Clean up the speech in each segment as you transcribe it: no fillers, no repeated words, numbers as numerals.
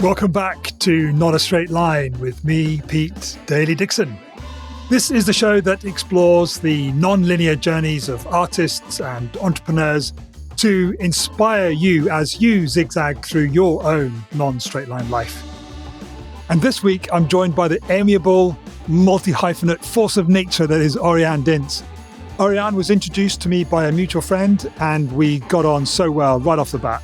Welcome back to Not a Straight Line with me, Pete Daly-Dickson. This is the show that explores the non-linear journeys of artists and entrepreneurs to inspire you as you zigzag through your own non-straight line life. And this week, I'm joined by the amiable, multi-hyphenate force of nature that is Oriane Dinse. Oriane was introduced to me by a mutual friend, and we got on so well right off the bat.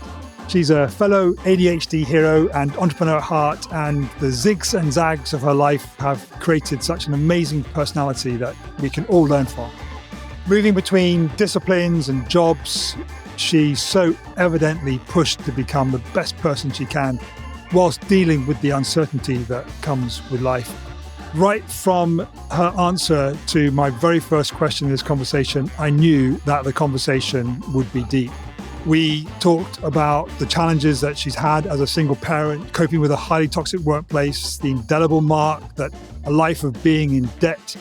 She's a fellow ADHD hero and entrepreneur at heart, and the zigs and zags of her life have created such an amazing personality that we can all learn from. Moving between disciplines and jobs, she's so evidently pushed to become the best person she can, whilst dealing with the uncertainty that comes with life. Right from her answer to my very first question in this conversation, I knew that the conversation would be deep. We talked about the challenges that she's had as a single parent, coping with a highly toxic workplace, the indelible mark that a life of being in debt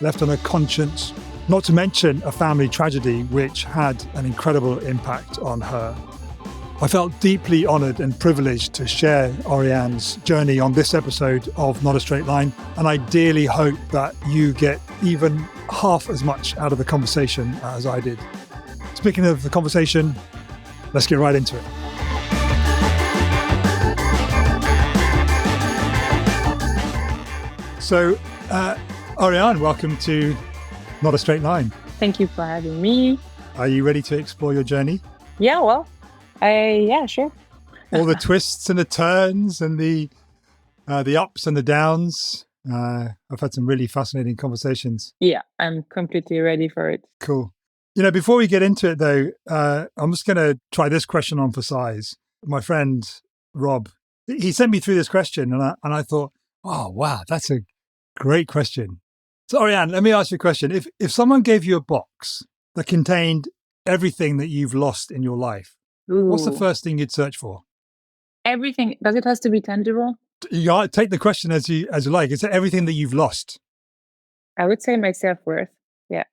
left on her conscience, not to mention a family tragedy which had an incredible impact on her. I felt deeply honoured and privileged to share Oriane's journey on this episode of Not a Straight Line, and I dearly hope that you get even half as much out of the conversation as I did. Speaking of the conversation, let's get right into it. So, Oriane, welcome to Not a Straight Line. Thank you for having me. Are you ready to explore your journey? Yeah, well, yeah, sure. All the twists and the turns and the ups and the downs. I've had some really fascinating conversations. Yeah, I'm completely ready for it. Cool. You know, before we get into it, though, I'm just going to try this question on for size. My friend, Rob, he sent me through this question and I thought, oh, wow, that's a great question. So, Oriane, let me ask you a question. If someone gave you a box that contained everything that you've lost in your life, what's the first thing you'd search for? Everything. Does it have to be tangible? You take the question as you like. Is it everything that you've lost? I would say my self-worth. Yeah.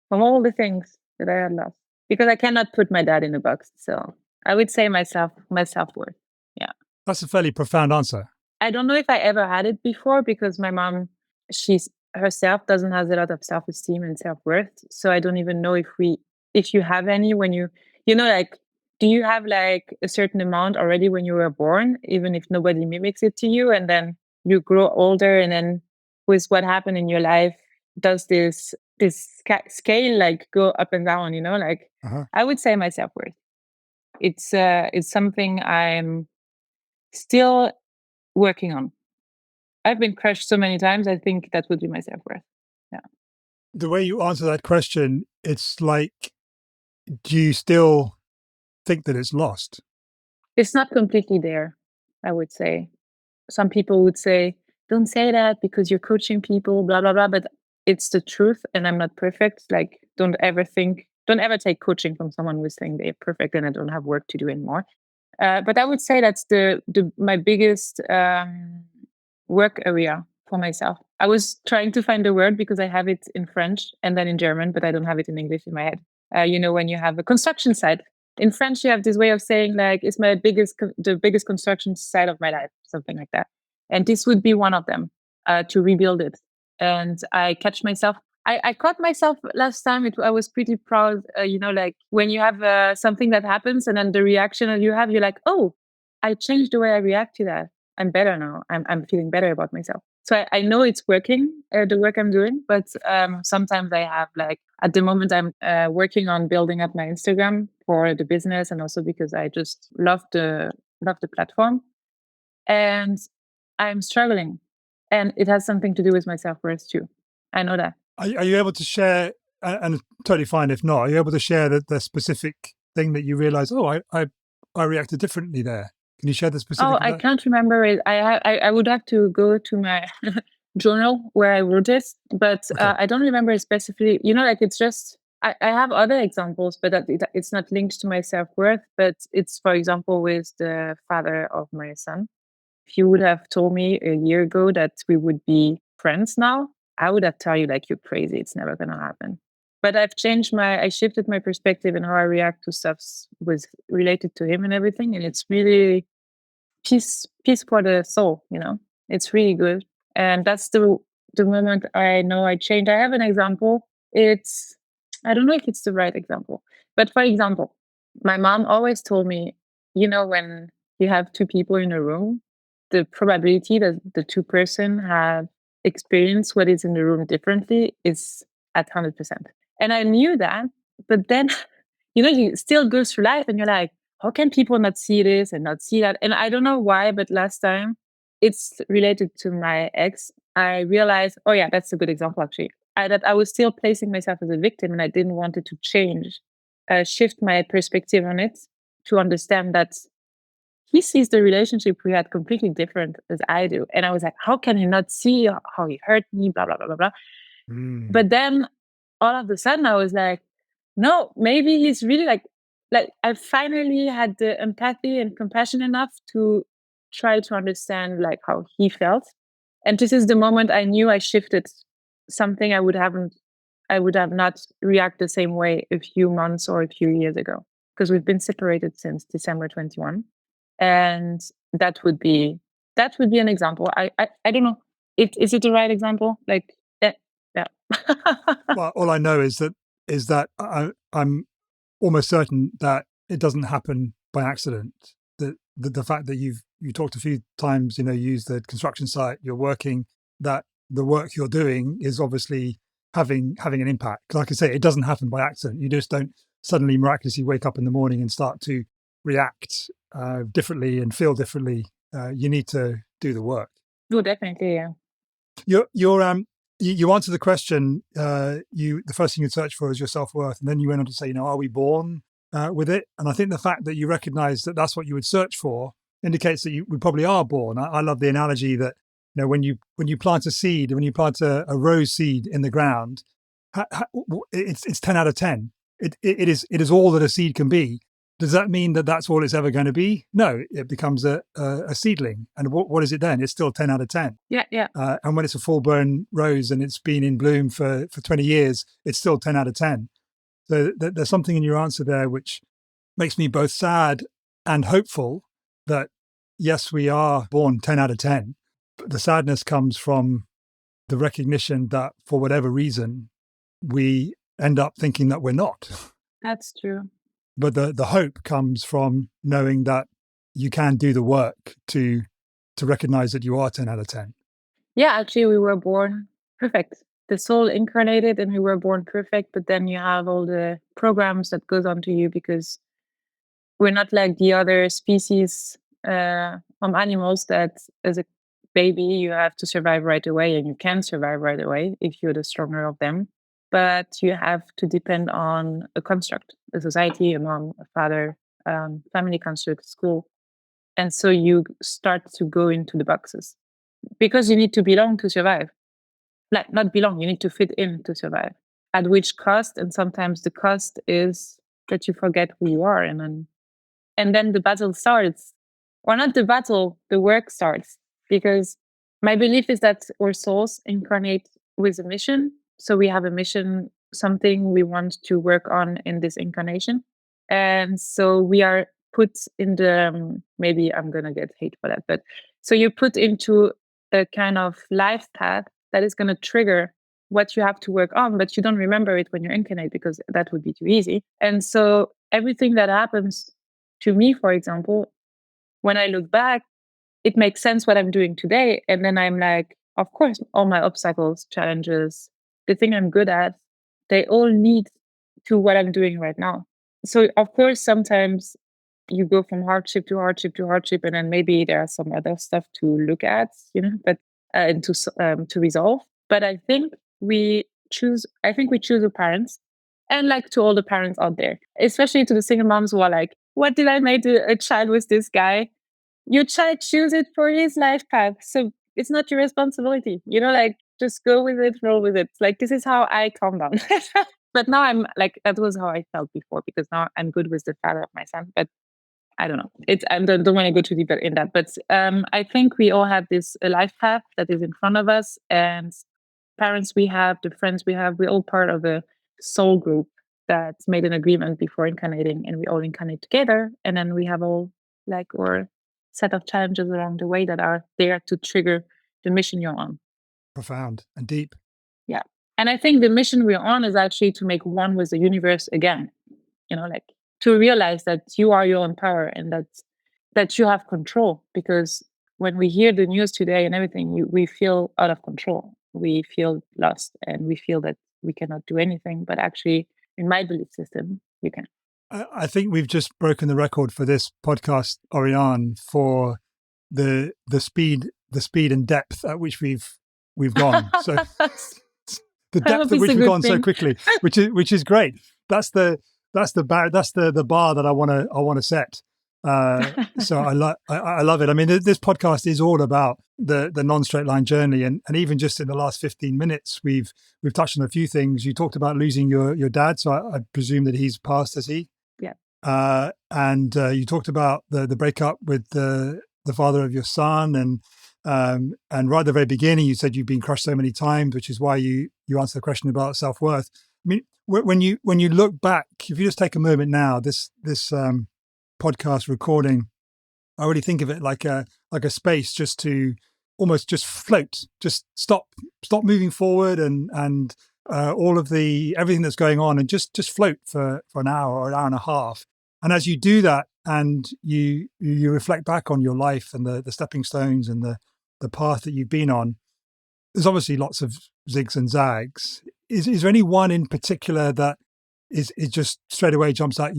From all the things that I had lost. Because I cannot put my dad in a box. So I would say my self-worth. Yeah. That's a fairly profound answer. I don't know if I ever had it before because my mom, she's herself doesn't have a lot of self-esteem and self-worth. So I don't even know if you have any when like, do you have like a certain amount already when you were born, even if nobody mimics it to you? And then you grow older and then with what happened in your life, does this scale like go up and down, like I would say my self-worth. It's something I'm still working on. I've been crushed so many times. I think that would be my self-worth. Yeah. The way you answer that question, it's like, do you still think that it's lost? It's not completely there, I would say. Some people would say, don't say that because you're coaching people, blah, blah, blah. But it's the truth and I'm not perfect. Like, don't ever take coaching from someone who's saying they're perfect and I don't have work to do anymore. But I would say that's my biggest work area for myself. I was trying to find a word because I have it in French and then in German, but I don't have it in English in my head. When you have a construction site. In French, you have this way of saying like, it's the biggest construction site of my life, something like that. And this would be one of them, to rebuild it. And I catch myself. I caught myself last time. I was pretty proud, like when you have something that happens and then the reaction that you have, you're like, oh, I changed the way I react to that. I'm better now. I'm feeling better about myself. So I know it's working, the work I'm doing, but sometimes I have like, at the moment I'm working on building up my Instagram for the business and also because I just love the platform and I'm struggling and it has something to do with my self-worth too. I know that. Are you able to share, and totally fine if not, are you able to share the specific thing that you realize, oh, I reacted differently there? Can you share the specific? Oh, I can't remember it. I would have to go to my journal where I wrote it, but Okay. I don't remember it specifically. Like it's just, I have other examples, but it's not linked to my self-worth, but it's, for example, with the father of my son. If you would have told me a year ago that we would be friends now, I would have told you like, you're crazy. It's never going to happen. But I shifted my perspective and how I react to stuff was related to him and everything. And it's really peace for the soul, it's really good. And that's the moment I know I changed. I have an example. I don't know if it's the right example, but for example, my mom always told me, when you have two people in a room, the probability that the two-person have experienced what is in the room differently is at 100%. And I knew that, but then, you still go through life and you're like, how can people not see this and not see that? And I don't know why, but last time it's related to my ex. I realized, oh yeah, that's a good example actually. That I was still placing myself as a victim and I didn't want it to change, shift my perspective on it to understand that he sees the relationship we had completely different as I do. And I was like, how can he not see how he hurt me, blah, blah, blah, blah, blah. But then all of a sudden I was like, no, maybe he's really like I finally had the empathy and compassion enough to try to understand like how he felt. And this is the moment I knew I shifted something I would have not reacted the same way a few months or a few years ago. Because we've been separated since December 21. And that would be an example. I don't know. Is it the right example? Like yeah. Well, all I know is that I'm almost certain that it doesn't happen by accident. That the fact that you talked a few times, use the construction site you're working, that the work you're doing is obviously having an impact. Like I say, it doesn't happen by accident. You just don't suddenly miraculously wake up in the morning and start to react differently and feel differently. You need to do the work. No, definitely, yeah. You answered the question. The first thing you search for is your self-worth, and then you went on to say, are we born with it? And I think the fact that you recognise that that's what you would search for indicates that we probably are born. I love the analogy that when you plant a seed, when you plant a rose seed in the ground, it's 10 out of 10. It is all that a seed can be. Does that mean that that's all it's ever going to be? No, it becomes a seedling. And what is it then? It's still 10 out of 10. Yeah. And when it's a full-blown rose and it's been in bloom for 20 years, it's still 10 out of 10. So there's something in your answer there which makes me both sad and hopeful that, yes, we are born 10 out of 10. But the sadness comes from the recognition that for whatever reason, we end up thinking that we're not. That's true. But the hope comes from knowing that you can do the work to recognize that you are 10 out of 10. Yeah, actually, we were born perfect. The soul incarnated and we were born perfect, but then you have all the programs that goes onto you because we're not like the other species of animals that as a baby you have to survive right away, and you can survive right away if you're the stronger of them. But you have to depend on a construct, a society, a mom, a father, family construct, school. And so you start to go into the boxes because you need to belong to survive. Like, not belong, you need to fit in to survive. At which cost? And sometimes the cost is that you forget who you are, and then the battle starts. Or not the battle, the work starts. Because my belief is that our souls incarnate with a mission. So we have a mission, something we want to work on in this incarnation. And so we are put in the, maybe I'm going to get hate for that, but so you're put into a kind of life path that is going to trigger what you have to work on, but you don't remember it when you incarnate because that would be too easy. And so everything that happens to me, for example, when I look back, it makes sense what I'm doing today. And then I'm like, of course, all my obstacles, challenges, the thing I'm good at, they all lead to what I'm doing right now. So, of course, sometimes you go from hardship to hardship to hardship, and then maybe there are some other stuff to look at, but and to resolve. But I think we choose. I think we choose our parents, and like to all the parents out there, especially to the single moms who are like, "What did I make a child with this guy?" Your child choose it for his life path, so it's not your responsibility. Like just go with it, roll with it. Like this is how I calm down. But now I'm like that was how I felt before because now I'm good with the father of my son. But I don't know. I don't want to go too deeper in that. But I think we all have this life path that is in front of us, and parents we have, the friends we have, we're all part of a soul group that's made an agreement before incarnating, and we all incarnate together, and then we have all like our set of challenges along the way that are there to trigger the mission you're on. Profound and deep. Yeah. And I think the mission we're on is actually to make one with the universe again, like to realize that you are your own power and that you have control. Because when we hear the news today and everything, we feel out of control. We feel lost and we feel that we cannot do anything. But actually, in my belief system, we can. I think we've just broken the record for this podcast, Oriane, for the speed and depth at which we've gone. So the depth at which we've gone so quickly, which is great. That's the bar that I want to set. So I love it. I mean, this podcast is all about the non-straight line journey, and even just in the last 15 minutes, we've touched on a few things. You talked about losing your dad, so I presume that he's passed, has he? Yeah. And you talked about the breakup with the father of your son, and right at the very beginning, you said you've been crushed so many times, which is why you answered the question about self-worth. I mean, when you look back, if you just take a moment now, this podcast recording, I really think of it like a space just to almost just float, just stop moving forward, and all of everything that's going on, and just float for an hour or an hour and a half. And as you do that, and you reflect back on your life and the stepping stones and the path that you've been on, there's obviously lots of zigs and zags. Is there any one in particular that is just straight away jumps out at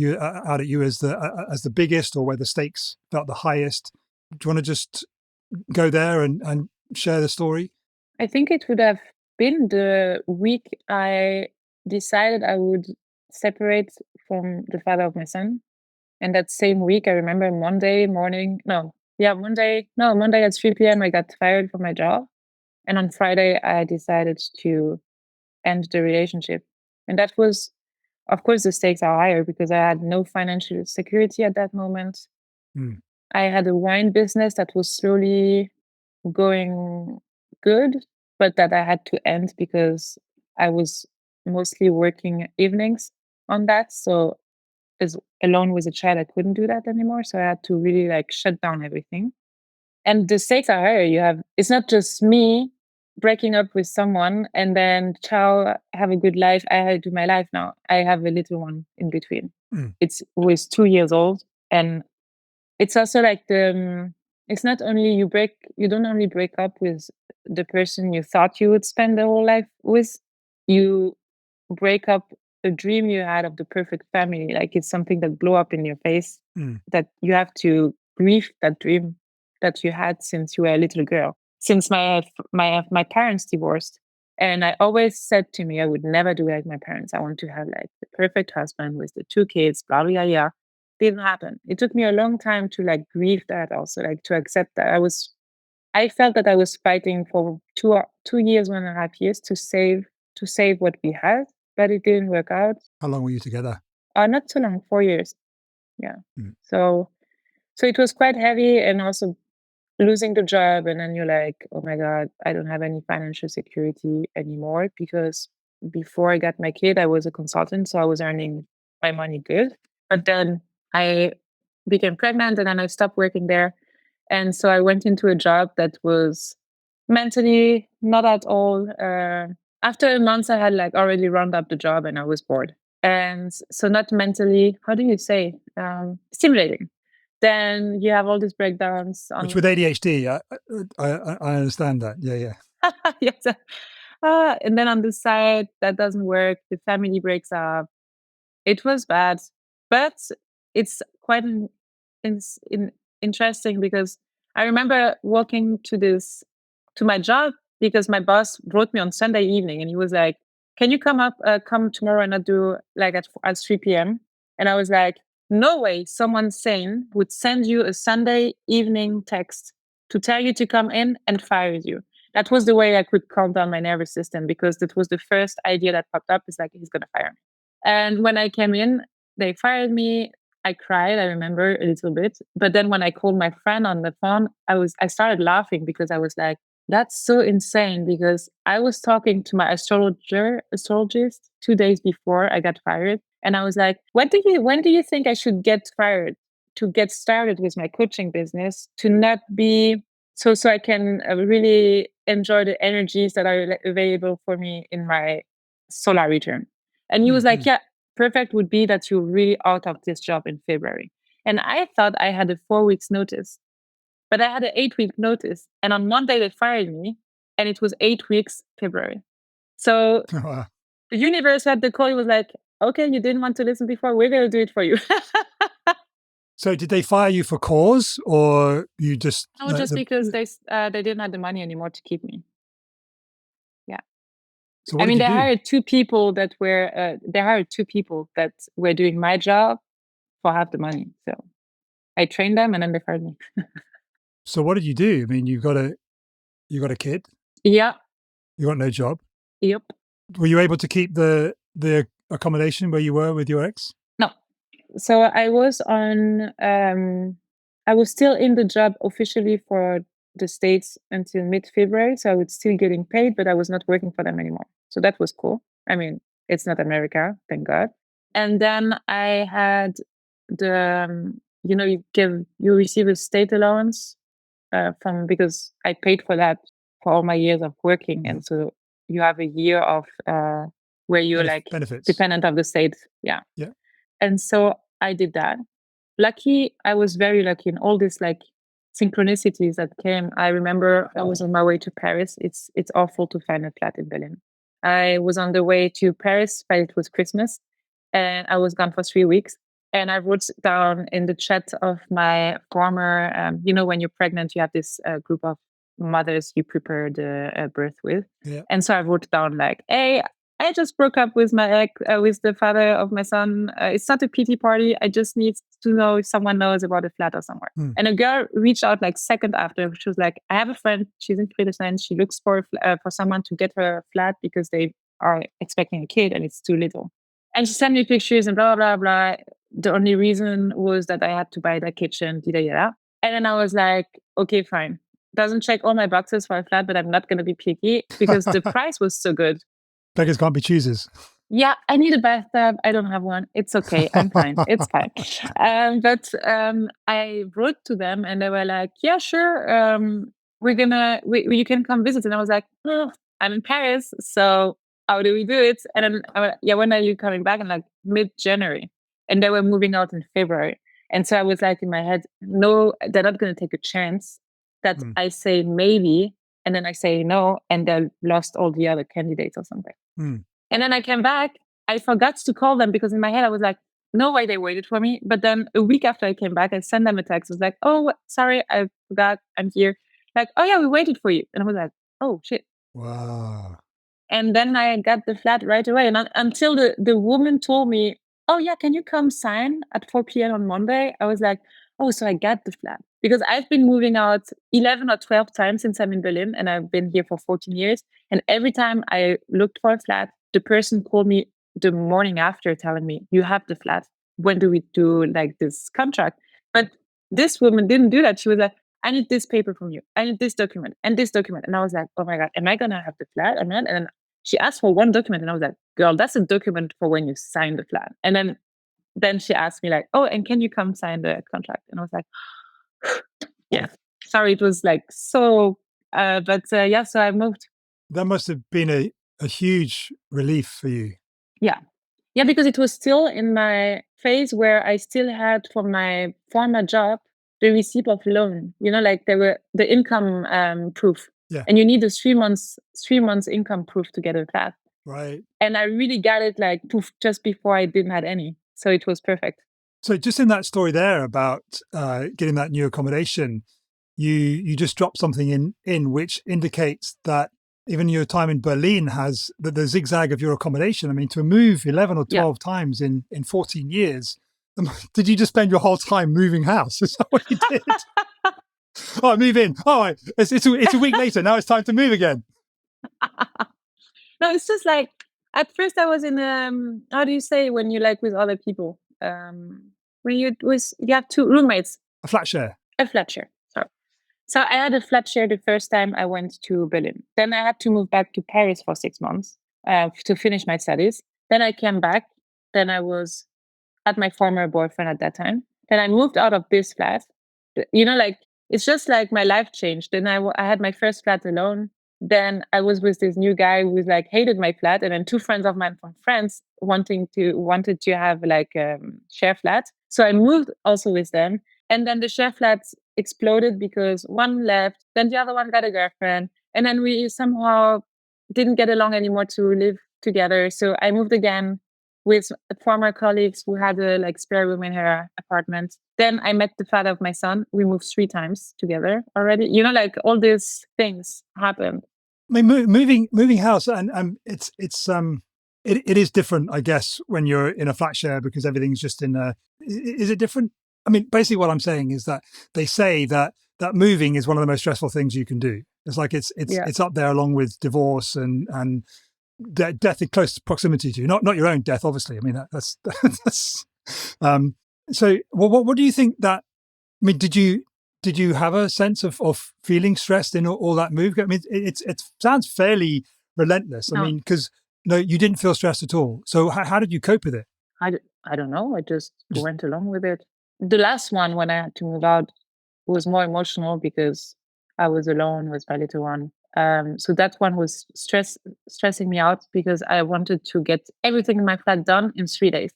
you as the biggest, or where the stakes felt the highest? Do you want to just go there and share the story? I think it would have been the week I decided I would separate from the father of my son. And that same week, I remember Monday at 3 p.m. I got fired from my job. And on Friday, I decided to end the relationship. And that was, of course, the stakes are higher because I had no financial security at that moment. I had a wine business that was slowly going good, but that I had to end because I was mostly working evenings on that. So as alone with a child, I couldn't do that anymore. So I had to really shut down everything. And the stakes are higher. It's not just me breaking up with someone and then child have a good life. I do my life now. I have a little one in between. It's always 2 years old. And it's also it's not only you don't only break up with the person you thought you would spend the whole life with, you break up a dream you had of the perfect family. It's something that blew up in your face, that you have to grieve that dream that you had since you were a little girl. Since my parents divorced, and I always said to me, I would never do like my parents. I want to have the perfect husband with the 2 kids, blah blah blah. Didn't happen. It took me a long time to grieve that, also to accept that I felt that I was fighting for 2 years, 1.5 years to save what we had, but it didn't work out. How long were you together? Not so long, 4 years. Yeah. So it was quite heavy, and also losing the job, and then you're like, oh my God, I don't have any financial security anymore, because before I got my kid, I was a consultant, so I was earning my money good. But then I became pregnant, and then I stopped working there. And so I went into a job that was mentally not at all. After a month, I had already rounded up the job and I was bored. And so not mentally, how do you say, stimulating. Then you have all these breakdowns. Which with ADHD, I understand that. Yeah. Yes. And then on the side, that doesn't work. The family breaks up. It was bad, but it's quite interesting, because I remember walking to my job, because my boss wrote me on Sunday evening, and he was like, "Can you come tomorrow and not do at 3 p.m.?" And I was like, "No way! Someone sane would send you a Sunday evening text to tell you to come in and fire you." That was the way I could calm down my nervous system, because that was the first idea that popped up. Is he's gonna fire me. And when I came in, they fired me. I cried, I remember, a little bit. But then when I called my friend on the phone, I started laughing, because I was like, that's so insane, because I was talking to my astrologist 2 days before I got fired. And I was like, when do you think I should get fired? to get started with my coaching business, to not be so I can really enjoy the energies that are available for me in my solar return. And he was like, yeah, perfect would be that you're really out of this job in February. And I thought I had a 4 weeks notice, but I had an 8-week notice. And on Monday they fired me, and it was 8 weeks February. So Wow. the universe had the call. It was like, okay, you didn't want to listen before. We're going to do it for you. So did they fire you for cause, or you just... No, just because they didn't have the money anymore to keep me. Yeah. So what did you they do? hired two people that were doing my job for half the money. So I trained them, and then they fired me. So what did you do? I mean, you got a kid. Yeah. You got no job. Yep. Were you able to keep the accommodation where you were with your ex? No. So I was I was still in the job officially for the States until mid-February. So I was still getting paid, but I was not working for them anymore. So that was cool. I mean, it's not America, thank God. And then I had the, you receive a state allowance because I paid for that for all my years of working. And so you have a year of where you're like benefits, dependent of the state. Yeah. Yeah. And so I did that. I was very lucky in all these like synchronicities that came. I remember I was on my way to Paris. It's awful to find a flat in Berlin. I was on the way to Paris, but it was Christmas, and I was gone for 3 weeks. And I wrote down in the chat of my former, when you're pregnant, you have this group of mothers you prepare the birth with. Yeah. And so I wrote down like, hey, I just broke up with my ex, with the father of my son. It's not a pity party. I just need to know if someone knows about a flat or somewhere. And a girl reached out like second after. She was like, I have a friend. She's in Friedrichshain. She looks for someone to get her a flat because they are expecting a kid and it's too little. And she sent me pictures and blah, blah, blah. The only reason was that I had to buy the kitchen, and then I was like, okay, fine. Doesn't check all my boxes for a flat, but I'm not going to be picky because the price was so good. Beggars can't be choosers. Yeah, I need a bathtub. I don't have one. It's okay. I'm fine. It's fine. But I wrote to them and they were like, yeah, sure. You can come visit. And I was like, oh, I'm in Paris. So how do we do it? And then, when are you coming back? And like mid-January. And they were moving out in February. And so I was like in my head, no, they're not going to take a chance that I say maybe, and then I say no, and they lost all the other candidates or something. And then I came back. I forgot to call them because in my head I was like, no way they waited for me. But then a week after I came back, I sent them a text. I was like, oh, sorry, I forgot. I'm here. Like, oh yeah, we waited for you. And I was like, oh shit. Wow. And then I got the flat right away. And until the woman told me, oh yeah, can you come sign at 4 p.m. on Monday? I was like, oh, so I got the flat. Because I've been moving out 11 or 12 times since I'm in Berlin, and I've been here for 14 years. And every time I looked for a flat, the person called me the morning after telling me, you have the flat. When do we do like this contract? But this woman didn't do that. She was like, I need this paper from you. I need this document and this document. And I was like, oh my God, am I going to have the flat? And then she asked for one document and I was like, girl, that's a document for when you sign the flat. And then she asked me like, oh, and can you come sign the contract? And I was like, yeah, sorry, it was like so, so I moved. That must have been a huge relief for you. Yeah. Yeah, because it was still in my phase where I still had from my former job the receipt of loan. Like there were the income proof. Yeah. And you need a 3 months income proof to get a flat. Right. And I really got it like poof just before I didn't have any. So it was perfect. So just in that story there about getting that new accommodation, you just dropped something in which indicates that even your time in Berlin has the zigzag of your accommodation. I mean, to move 11 or 12 times in 14 years, did you just spend your whole time moving house? Is that what you did? Oh, move in. Oh, it's a week later. Now it's time to move again. No, it's just like, at first I was in, how do you say when you like with other people? When you have two roommates. A flat share. A flat share. Sorry. So I had a flat share the first time I went to Berlin. Then I had to move back to Paris for 6 months to finish my studies. Then I came back. Then I was at my former boyfriend at that time. and I moved out of this flat. Like it's just like my life changed. Then I had my first flat alone. Then I was with this new guy who like hated my flat, and then two friends of mine from France wanted to have like share flat. So I moved also with them, and then the share flats exploded because one left, then the other one got a girlfriend, and then we somehow didn't get along anymore to live together. So I moved again with former colleagues who had a like spare room in her apartment. Then I met the father of my son. We moved 3 times together already. Like all these things happened. I mean, moving house, and it is different, I guess, when you're in a flat share because everything's just in a. Is it different? I mean, basically, what I'm saying is that they say that moving is one of the most stressful things you can do. It's like it's up there along with divorce and death in close proximity to you. Not your own death, obviously. I mean, that's so. Well, what do you think that? I mean, did you have a sense of feeling stressed in all that move? I mean, it sounds fairly relentless. I mean, because you didn't feel stressed at all. So how did you cope with it? I don't know. I just went along with it. The last one, when I had to move out, was more emotional because I was alone with my little one. So that one was stressing me out because I wanted to get everything in my flat done in 3 days.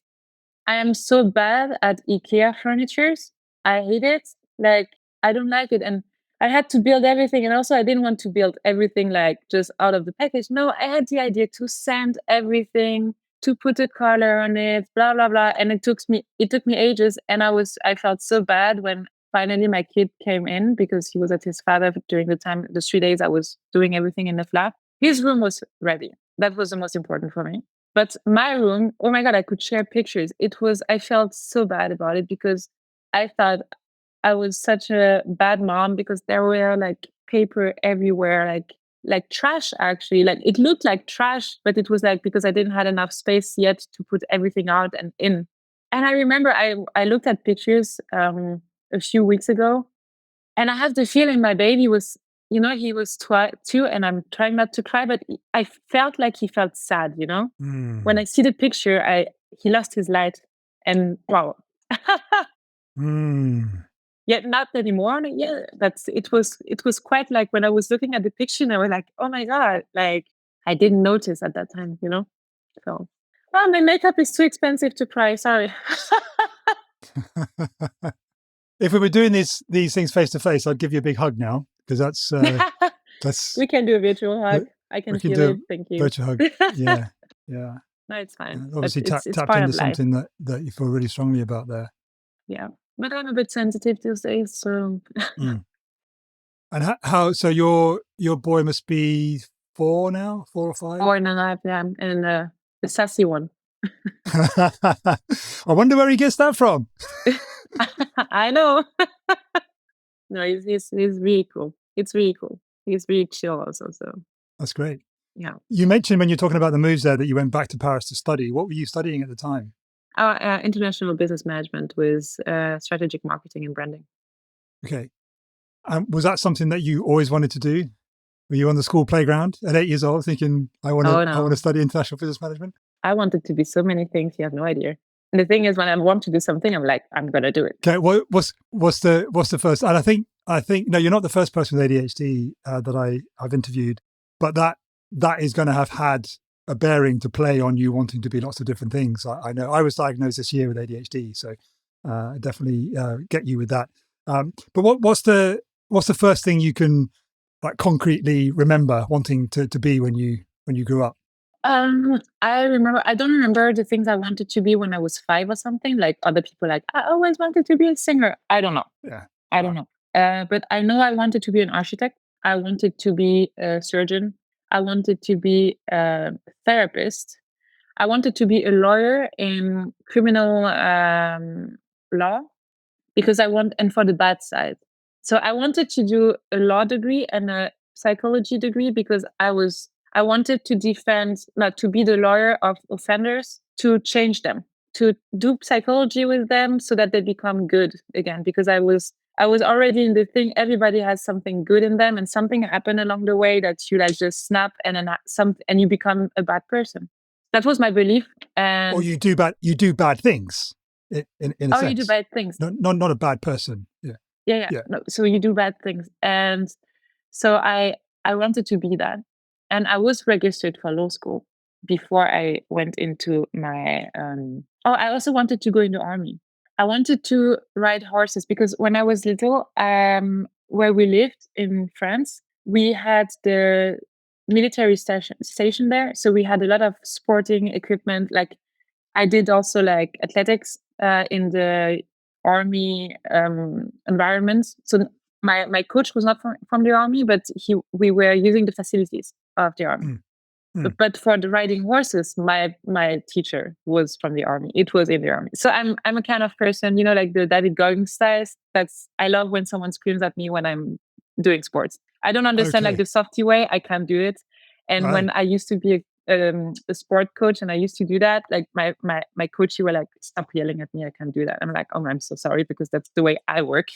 I am so bad at IKEA furnitures. I hate it. Like, I don't like it. And I had to build everything. And also, I didn't want to build everything like just out of the package. No, I had the idea to sand everything, to put a color on it, blah, blah, blah. And it took me ages. And I felt so bad when finally my kid came in because he was at his father during the 3 days I was doing everything in the flat. His room was ready. That was the most important for me. But my room, oh my God, I could share pictures. I felt so bad about it because I thought I was such a bad mom because there were like paper everywhere, like trash actually. Like it looked like trash, but it was like because I didn't have enough space yet to put everything out and in. And I remember I looked at pictures a few weeks ago, and I have the feeling my baby was, he was 2, and I'm trying not to cry, but I felt like he felt sad, When I see the picture, he lost his light, and wow. Yet not anymore. Yeah, it was quite like when I was looking at the picture and I was like, oh my God, like I didn't notice at that time, So my makeup is too expensive to try, sorry. If we were doing these things face to face, I'd give you a big hug now because that's we can do a virtual hug. I can feel it. Thank you. Virtual hug. Yeah. Yeah. No, it's fine. Obviously it's tapped part into of life. something that you feel really strongly about there. Yeah. But I'm a bit sensitive these days, so. And how? So your boy must be 4 now, 4 or 5. 4.5, yeah, and the sassy one. I wonder where he gets that from. I know. No, he's really cool. It's really cool. He's really chill also. So that's great. Yeah. You mentioned when you're talking about the moves there that you went back to Paris to study. What were you studying at the time? International business management with strategic marketing and branding. Okay. Was that something that you always wanted to do? Were you on the school playground at 8 years old thinking, I want to study international business management? I wanted to be so many things, you have no idea. And the thing is, when I want to do something, I'm like, I'm going to do it. Okay, what's the first? And I think no, you're not the first person with ADHD that I've interviewed, but that is going to have had a bearing to play on you wanting to be lots of different things. I know I was diagnosed this year with ADHD, so definitely get you with that. But what's the first thing you can like concretely remember wanting to be when you grew up? I don't remember the things I wanted to be when I was 5 or something. Like other people, like I always wanted to be a singer. I don't know. Yeah, I don't know. But I know I wanted to be an architect. I wanted to be a surgeon. I wanted to be a therapist. I wanted to be a lawyer in criminal law because and for the bad side. So I wanted to do a law degree and a psychology degree because I wanted to to be the lawyer of offenders, to change them, to do psychology with them so that they become good again. Because I was already in the thing, everybody has something good in them and something happened along the way that you like just snap and and you become a bad person. That was my belief. And or you do bad things. in a Oh, you do sense. bad things. Not a bad person. Yeah. Yeah. Yeah. No, so you do bad things. And so I wanted to be that. And I was registered for law school before I went into my I also wanted to go in the army. I wanted to ride horses because when I was little, where we lived in France, we had the military station there. So we had a lot of sporting equipment. Like I did also like athletics in the army environment. So my coach was not from the army, but we were using the facilities of the army. Mm, mm. But for the riding horses, my teacher was from the army. It was in the army. So I'm a kind of person, like the David Gogging styles. I love when someone screams at me when I'm doing sports. I don't understand like Okay. the softy way. I can't do it. And Right. when I used to be a sport coach and I used to do that, like my coach, he were like, stop yelling at me. I can't do that. I'm like, oh, I'm so sorry because that's the way I work.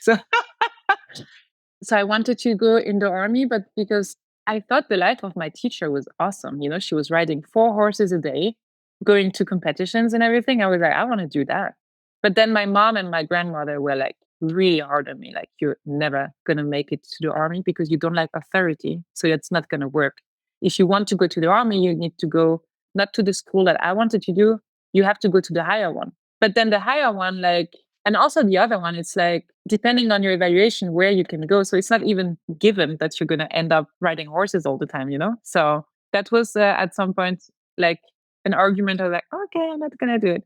So I wanted to go in the army, but because I thought the life of my teacher was awesome. She was riding 4 horses a day, going to competitions and everything. I was like, I want to do that. But then my mom and my grandmother were like really hard on me. Like, you're never going to make it to the army because you don't like authority. So it's not going to work. If you want to go to the army, you need to go not to the school that I wanted to do. You have to go to the higher one. But then the higher one, like, and also the other one, it's like, depending on your evaluation, where you can go. So it's not even given that you're going to end up riding horses all the time. So that was at some point like an argument. I was like, okay, I'm not going to do it.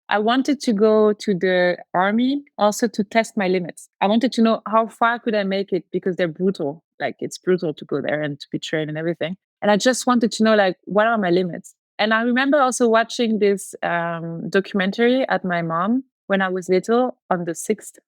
I wanted to go to the army also to test my limits. I wanted to know how far could I make it because they're brutal. Like it's brutal to go there and to be trained and everything. And I just wanted to know like, what are my limits? And I remember also watching this documentary at my mom when I was little on the sixth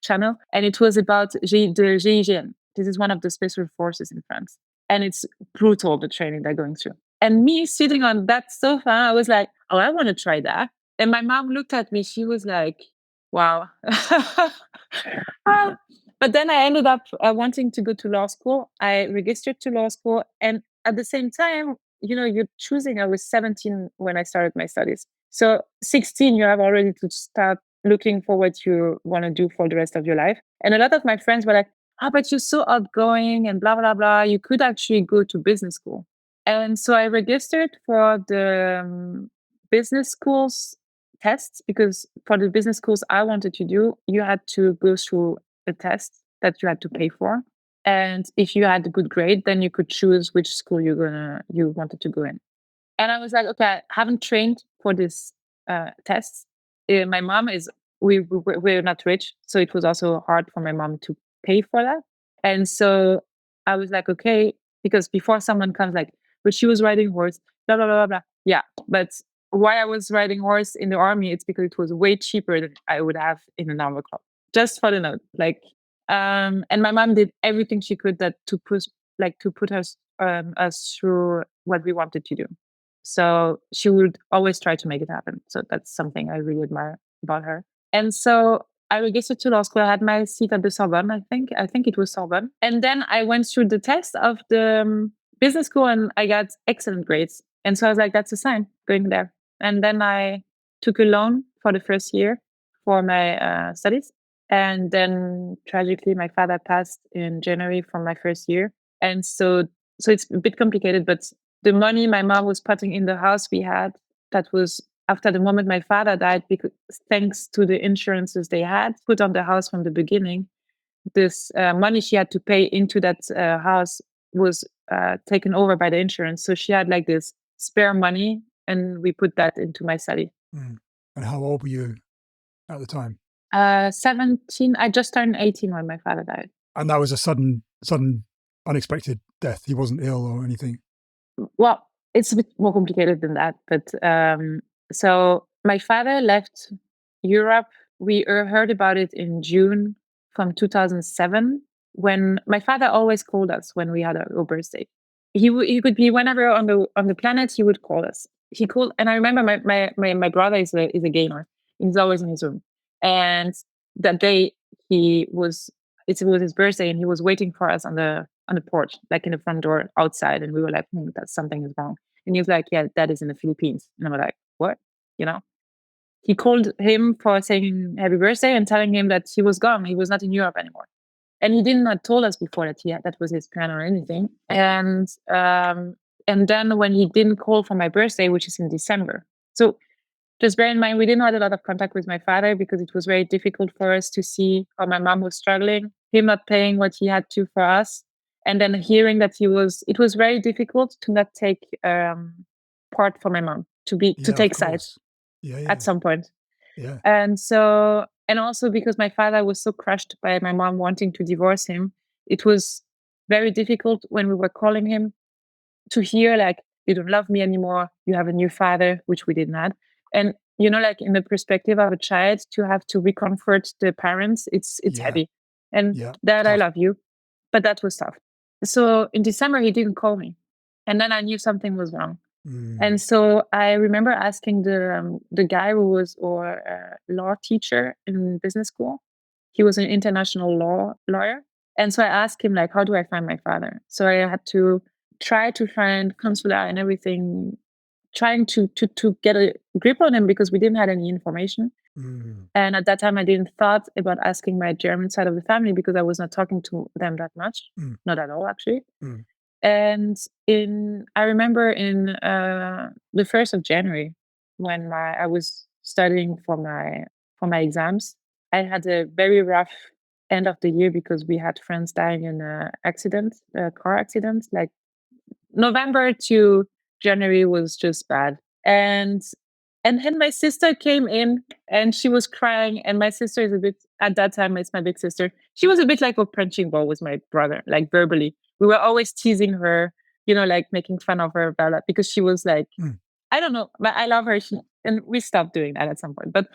channel, and it was about the GIGN. This is one of the special forces in France, and it's brutal the training they're going through. And me sitting on that sofa, I was like, "Oh, I want to try that." And my mom looked at me. She was like, "Wow." Ah. But then I ended up wanting to go to law school. I registered to law school, and at the same time, you're choosing. I was 17 when I started my studies. So 16, you have already to start looking for what you want to do for the rest of your life. And a lot of my friends were like, but you're so outgoing and blah, blah, blah. You could actually go to business school. And so I registered for the business schools tests because for the business schools I wanted to do, you had to go through a test that you had to pay for. And if you had a good grade, then you could choose which school you wanted to go in. And I was like, okay, I haven't trained for this tests. My mom is, we're not rich. So it was also hard for my mom to pay for that. And so I was like, okay, because before someone comes like, but she was riding horse, blah, blah, blah, blah, blah. Yeah. But why I was riding horse in the army, it's because it was way cheaper than I would have in a normal club. Just for the note. And my mom did everything she could to put us through what we wanted to do. So she would always try to make it happen. So that's something I really admire about her. And so I registered to law school. I had my seat at the Sorbonne, I think. I think it was Sorbonne. And then I went through the test of the business school and I got excellent grades. And so I was like, that's a sign going there. And then I took a loan for the first year for my studies. And then tragically, my father passed in January from my first year. And so it's a bit complicated, but the money my mom was putting in the house we had, that was after the moment my father died, because thanks to the insurances they had put on the house from the beginning, this money she had to pay into that house was taken over by the insurance. So she had like this spare money, and we put that into my study. Mm. And how old were you at the time? 17. I just turned 18 when my father died. And that was a sudden, unexpected death. He wasn't ill or anything. Well, it's a bit more complicated than that. But so my father left Europe. We heard about it in June from 2007, when my father always called us when we had our birthday. He could be whenever on the planet. He would call us. He called, and I remember my brother is a gamer. He's always in his room, and that day it was his birthday, and he was waiting for us on the porch, like in the front door outside. And we were like, that something is wrong. And he was like, yeah, that is in the Philippines. And I'm like, what? You know? he called him for saying happy birthday and telling him that he was gone. He was not in Europe anymore. And he did not told us before that that was his plan or anything. And then when he didn't call for my birthday, which is in December. So just bear in mind, we didn't have a lot of contact with my father because it was very difficult for us to see how my mom was struggling, him not paying what he had to for us. And then hearing that it was very difficult to not take part for my mom, to take sides at some point. Yeah. And also because my father was so crushed by my mom wanting to divorce him, it was very difficult when we were calling him to hear like, you don't love me anymore, you have a new father, which we didn't have. And like in the perspective of a child, to have to reconfort the parents, it's heavy. And Dad, I love you, but that was tough. So in December, he didn't call me, and then I knew something was wrong. And so I remember asking the guy who was our law teacher in business school. He was an international lawyer, and so I asked him like, how do I find my father? So I had to try to find consular and everything, trying to get a grip on him because we didn't have any information. And at that time, I didn't thought about asking my German side of the family because I was not talking to them that much, not at all actually. And I remember in the 1st of January, when I was studying for my exams, I had a very rough end of the year because we had friends dying in a car accident. Like November to January was just bad. And then my sister came in and she was crying. And my sister is a bit, at that time, it's my big sister. She was a bit like a punching ball with my brother, like verbally. We were always teasing her, like making fun of her about that because she was like, I don't know, but I love her. And we stopped doing that at some point. But,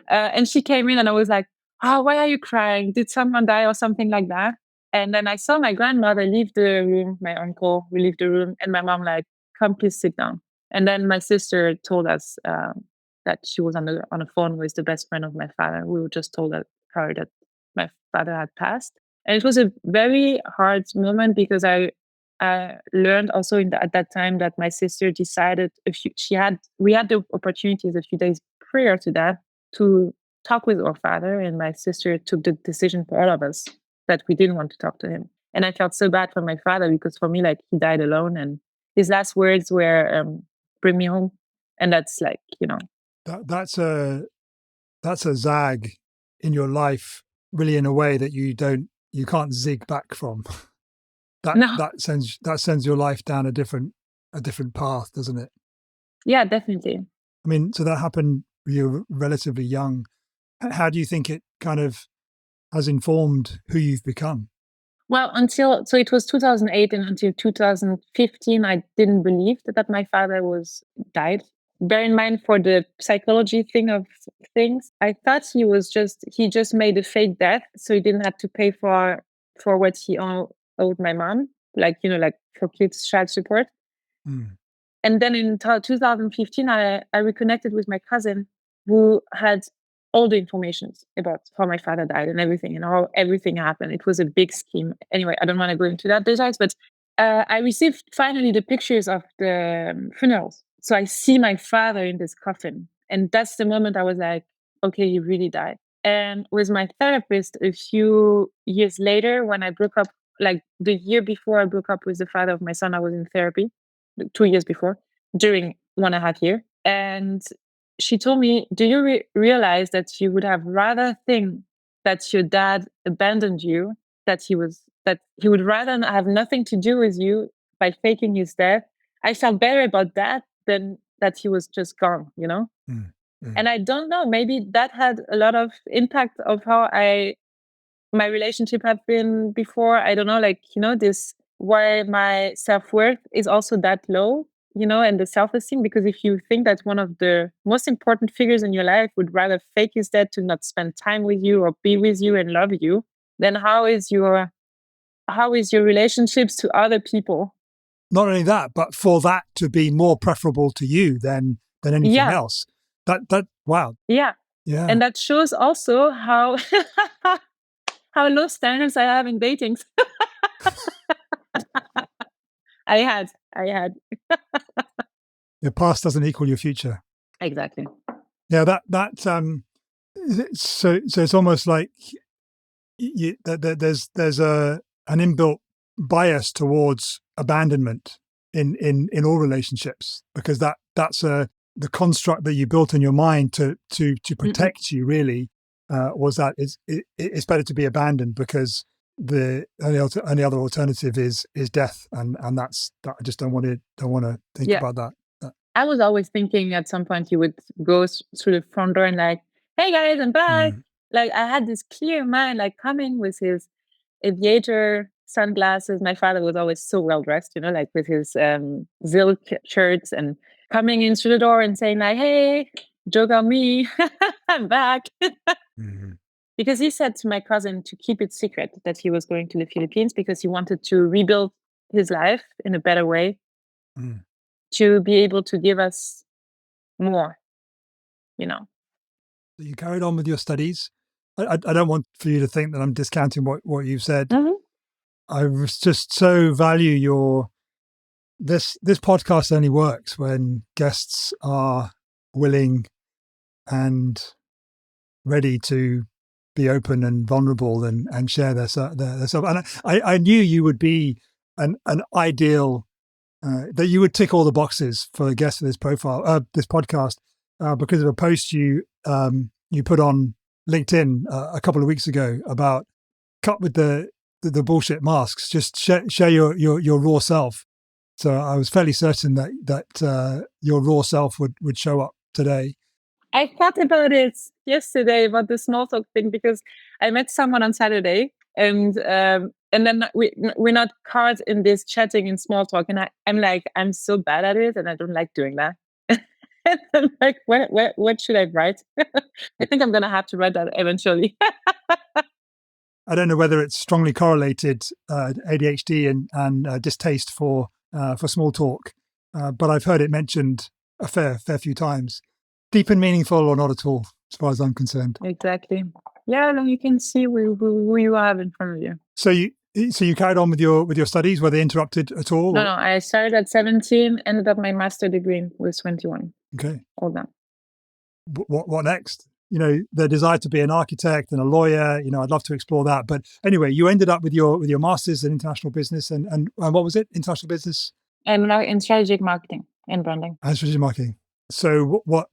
and she came in and I was like, oh, why are you crying? Did someone die or something like that? And then I saw my grandmother leave the room, my uncle, we leave the room, and my mom like, come, please sit down. And then my sister told us that she was on a phone with the best friend of my father. We were just told her that my father had passed. And it was a very hard moment because I learned also at that time that my sister decided we had the opportunities a few days prior to that to talk with our father, and my sister took the decision for all of us that we didn't want to talk to him. And I felt so bad for my father because for me, like, he died alone and his last words were, bring me home. And that's like, that's a zag in your life, really, in a way that you can't zig back from. That sends your life down a different path, doesn't it? Yeah, definitely. I mean, so that happened when you were relatively young. How do you think it kind of has informed who you've become? Well, so it was 2008 and until 2015, I didn't believe that my father died. Bear in mind, for the psychology thing of things, I thought he just made a fake death, so he didn't have to pay for what he owed my mom, like for kids' child support. And then in 2015, I reconnected with my cousin who had all the information about how my father died and everything and how everything happened. It was a big scheme. Anyway, I don't want to go into that details, but I received finally the pictures of the funerals. So I see my father in this coffin. And that's the moment I was like, okay, he really died. And with my therapist, a few years later, when I broke up, like the year before I broke up with the father of my son, I was in therapy 2 years before, during 1.5 years. And she told me, do you realize that you would have rather think that your dad abandoned you, that he would rather have nothing to do with you by faking his death? I felt better about that than that he was just gone, And I don't know, maybe that had a lot of impact of how my relationship had been before. I don't know, like, this, why my self-worth is also that low, and the self-esteem, because if you think that one of the most important figures in your life would rather fake his death to not spend time with you or be with you and love you, then how is your relationships to other people? Not only that, but for that to be more preferable to you than anything else. That wow. Yeah. And that shows also how how low standards I have in dating. I had. Your past doesn't equal your future. Exactly. Yeah, so it's almost like there's an inbuilt bias towards abandonment in all relationships, because that's the construct that you built in your mind to protect you, really, was that it's better to be abandoned, because the only other alternative is death, and that I just don't want to think about that. I was always thinking at some point he would go through the front door and like, "Hey guys, I'm back." Like I had this clear mind, like coming with his aviator sunglasses. My father was always so well dressed, like with his Zilk shirts, and coming in through the door and saying like, "Hey, joke on me, I'm back." Because he said to my cousin to keep it secret that he was going to the Philippines, because he wanted to rebuild his life in a better way, to be able to give us more, So you carried on with your studies. I don't want for you to think that I'm discounting what you've said. I just so value this podcast only works when guests are willing and ready to be open and vulnerable and share their stuff. And I knew you would be an ideal, that you would tick all the boxes for a guest for this podcast, because of a post you put on LinkedIn a couple of weeks ago about cut with the bullshit masks, just share your raw self. So I was fairly certain that your raw self would show up today. I thought about it yesterday, about the small talk thing, because I met someone on Saturday, and then we're not caught in this chatting in small talk, and I'm like, I'm so bad at it, and I don't like doing that. And I'm like, what should I write? I think I'm gonna have to write that eventually. I don't know whether it's strongly correlated, ADHD and distaste for small talk, but I've heard it mentioned a fair few times. Deep and meaningful, or not at all, as far as I'm concerned. Exactly. Yeah, then you can see who you have in front of you. So you carried on with your studies? Were they interrupted at all? No, I started at 17, ended up my master degree with 21. Okay. All done. What next? The desire to be an architect and a lawyer. I'd love to explore that. But anyway, you ended up with your master's in international business, and what was it? International business and in strategic marketing and branding. And strategic marketing. So what?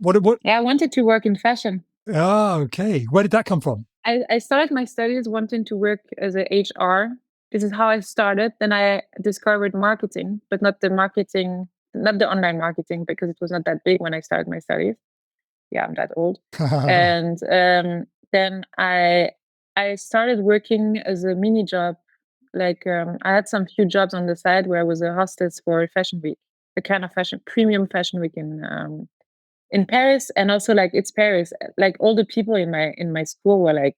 Yeah, I wanted to work in fashion. Oh, okay. Where did that come from? I started my studies wanting to work as a HR. This is how I started. Then I discovered marketing, but not the online marketing, because it was not that big when I started my studies. Yeah, I'm that old. And then I started working as a mini job. Like I had some few jobs on the side where I was a hostess for a fashion week, a kind of premium fashion week in Paris. And also, like, it's Paris. Like, all the people in my school were like,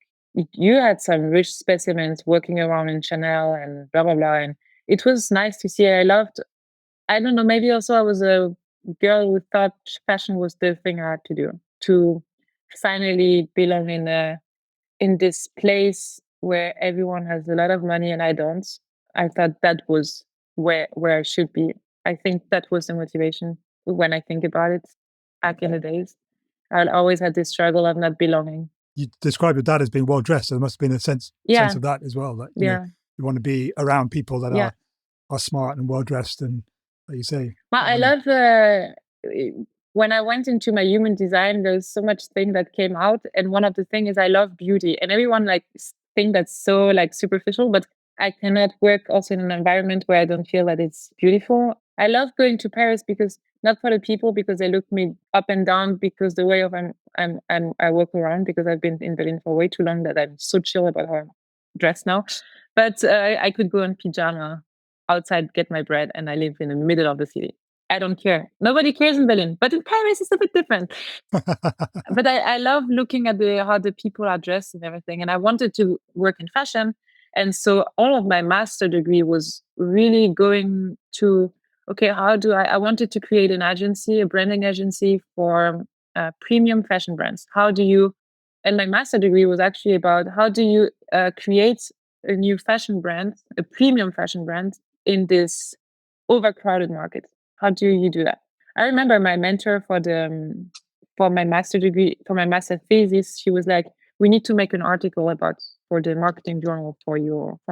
you had some rich specimens working around in Chanel and blah blah blah. And it was nice to see. I don't know, maybe also I was a girl who thought fashion was the thing I had to do to finally belong in this place where everyone has a lot of money and I don't. I thought that was where I should be. I think that was the motivation when I think about it back in the days. I always had this struggle of not belonging. You described your dad as being well dressed, so there must have been a sense of that as well. Like, you want to be around people that are smart and well dressed, and like you say. Well, I love when I went into my human design, there's so much thing that came out, and one of the things is I love beauty, and everyone think that's so like superficial, but I cannot work also in an environment where I don't feel that it's beautiful. I love going to Paris, because not for the people, because they look me up and down, because the way of I walk around, because I've been in Berlin for way too long that I'm so chill about how I'm dressed now. But I could go in pajama outside, get my bread, and I live in the middle of the city. I don't care. Nobody cares in Berlin, but in Paris it's a bit different. But I love looking at how the people are dressed and everything. And I wanted to work in fashion. And so all of my master degree was really going to, okay, how do I wanted to create an agency, a branding agency for premium fashion brands. And my master degree was actually about how do you create a new fashion brand, a premium fashion brand in this overcrowded market. How do you do that? I remember my mentor for the for my master degree, for my master thesis, she was like, we need to make an article for the marketing journal from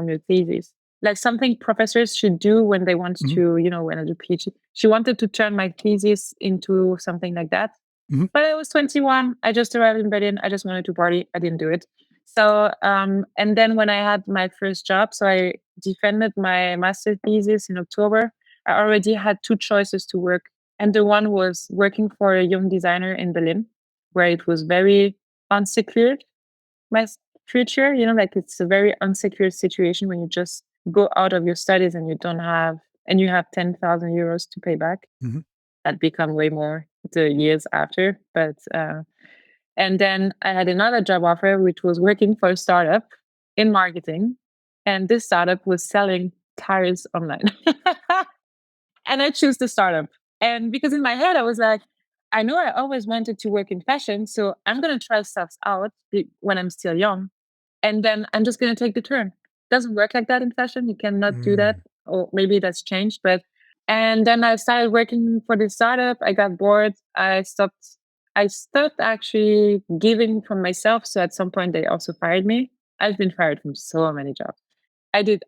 your thesis. Like something professors should do when they want to, when I do PhD. She wanted to turn my thesis into something like that. But I was 21. I just arrived in Berlin. I just wanted to party. I didn't do it. So, and then when I had my first job, so I defended my master thesis in October. I already had two choices to work. And the one was working for a young designer in Berlin, where it was very unsecured, my future, like it's a very unsecure situation when you just go out of your studies and you have 10,000 euros to pay back. That become way more the years after. But, and then I had another job offer, which was working for a startup in marketing. And this startup was selling tires online. And I chose the startup. And because in my head, I was like, I know I always wanted to work in fashion. So I'm going to try stuff out when I'm still young. And then I'm just going to take the turn. Doesn't work like that in fashion. You cannot do that. Or maybe that's changed. And then I started working for the startup. I got bored. I stopped actually giving from myself. So at some point they also fired me. I've been fired from so many jobs.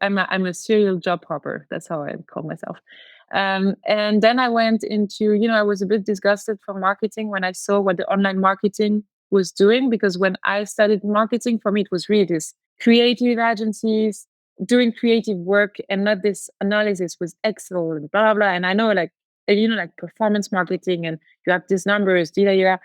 I'm a serial job hopper. That's how I call myself. And then I went into, I was a bit disgusted from marketing when I saw what the online marketing was doing, because when I studied marketing, for me, it was really this creative agencies doing creative work and not this analysis with Excel and blah, blah. And I know like performance marketing and you have these numbers, data.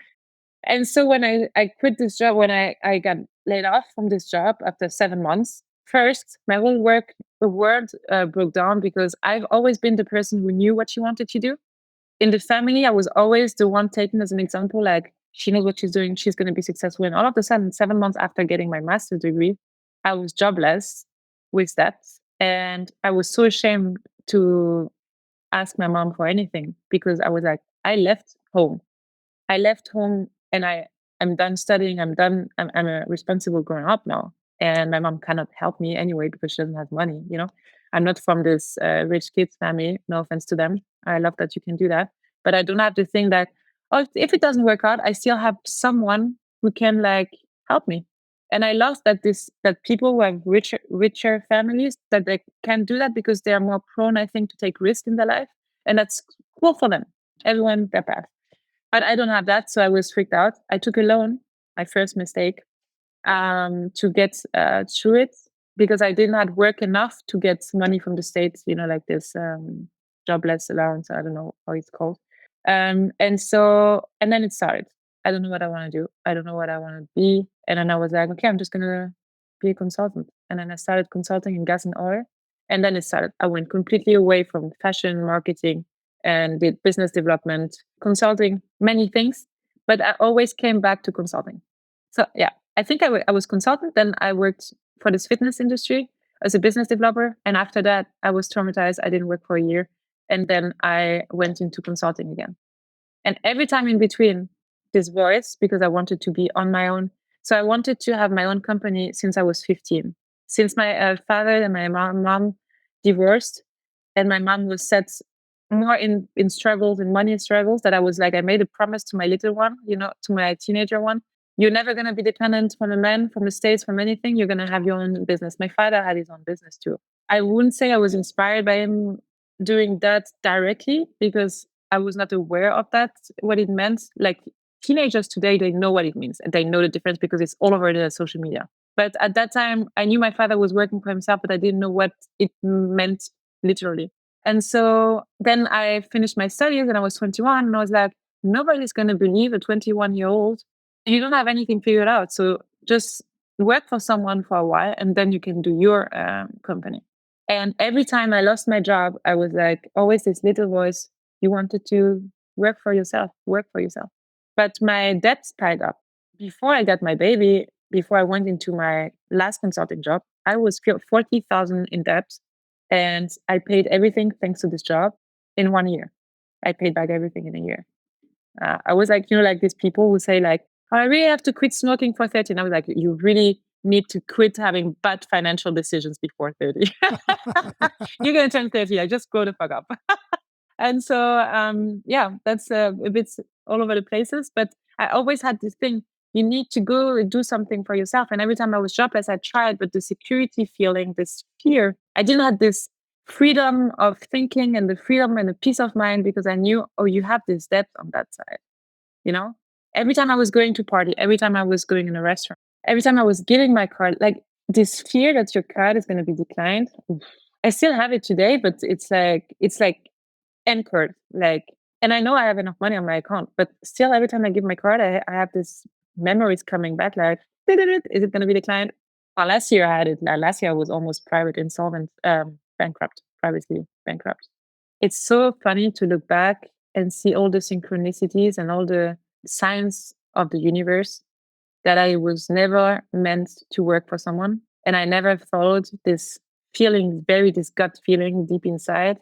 And so when I quit this job, when I got laid off from this job after 7 months, first, my whole world broke down, because I've always been the person who knew what she wanted to do. In the family, I was always the one taken as an example, like she knows what she's doing, she's going to be successful. And all of a sudden, 7 months after getting my master's degree, I was jobless with that. And I was so ashamed to ask my mom for anything, because I was like, I left home and I'm done studying. I'm a responsible grown up now. And my mom cannot help me anyway because she doesn't have money, I'm not from this rich kids family. No offense to them. I love that you can do that. But I don't have to think that, oh, if it doesn't work out, I still have someone who can like help me. And I love that people who have richer families, that they can do that because they are more prone, I think, to take risks in their life. And that's cool for them. Everyone their path. But I don't have that, so I was freaked out. I took a loan, my first mistake, to get through it, because I did not work enough to get money from the state, like this jobless allowance. I don't know how it's called. And then it started. I don't know what I want to do. I don't know what I want to be. And then I was like, okay, I'm just going to be a consultant. And then I started consulting in gas and oil. And then it started. I went completely away from fashion marketing and did business development, consulting, many things. But I always came back to consulting. So yeah, I think I was consultant. Then I worked for this fitness industry as a business developer. And after that, I was traumatized. I didn't work for a year. And then I went into consulting again. And every time in between, this voice, because I wanted to be on my own. So I wanted to have my own company since I was 15. Since my father and my mom divorced, and my mom was set more in struggles and money struggles, that I was like, I made a promise to my little one, to my teenager one. You're never going to be dependent on a man from the States, from anything. You're going to have your own business. My father had his own business too. I wouldn't say I was inspired by him doing that directly, because I was not aware of that, what it meant. Like teenagers today, they know what it means and they know the difference because it's all over the social media. But at that time, I knew my father was working for himself, but I didn't know what it meant literally. And so then I finished my studies and I was 21 and I was like, nobody's going to believe a 21-year-old. You don't have anything figured out. So just work for someone for a while and then you can do your company. And every time I lost my job, I was like, always this little voice, you wanted to work for yourself. But my debts piled up. Before I got my baby, before I went into my last consulting job, I was 40,000 in debt. And I paid everything thanks to this job in 1 year. I paid back everything in a year. I was like, like these people who say like, oh, I really have to quit smoking for 30. And I was like, you really need to quit having bad financial decisions before 30. You're going to turn 30. I just grow the fuck up. And so, yeah, that's a bit all over the places. But I always had this thing, you need to go and do something for yourself. And every time I was jobless, I tried, but the security feeling, this fear, I didn't have this freedom of thinking and the freedom and the peace of mind because I knew, oh, you have this debt on that side, you know? Every time I was going to party, every time I was going in a restaurant, every time I was giving my card, like this fear that your card is going to be declined. Oof. I still have it today, but it's like anchored. Like, and I know I have enough money on my account, but still, every time I give my card, I have this memories coming back. Like, is it going to be declined? Well, last year I had it. Last year I was almost private insolvent, bankrupt, privately bankrupt. It's so funny to look back and see all the synchronicities and all the signs of the universe that I was never meant to work for someone. And I never followed this feeling, very this gut feeling deep inside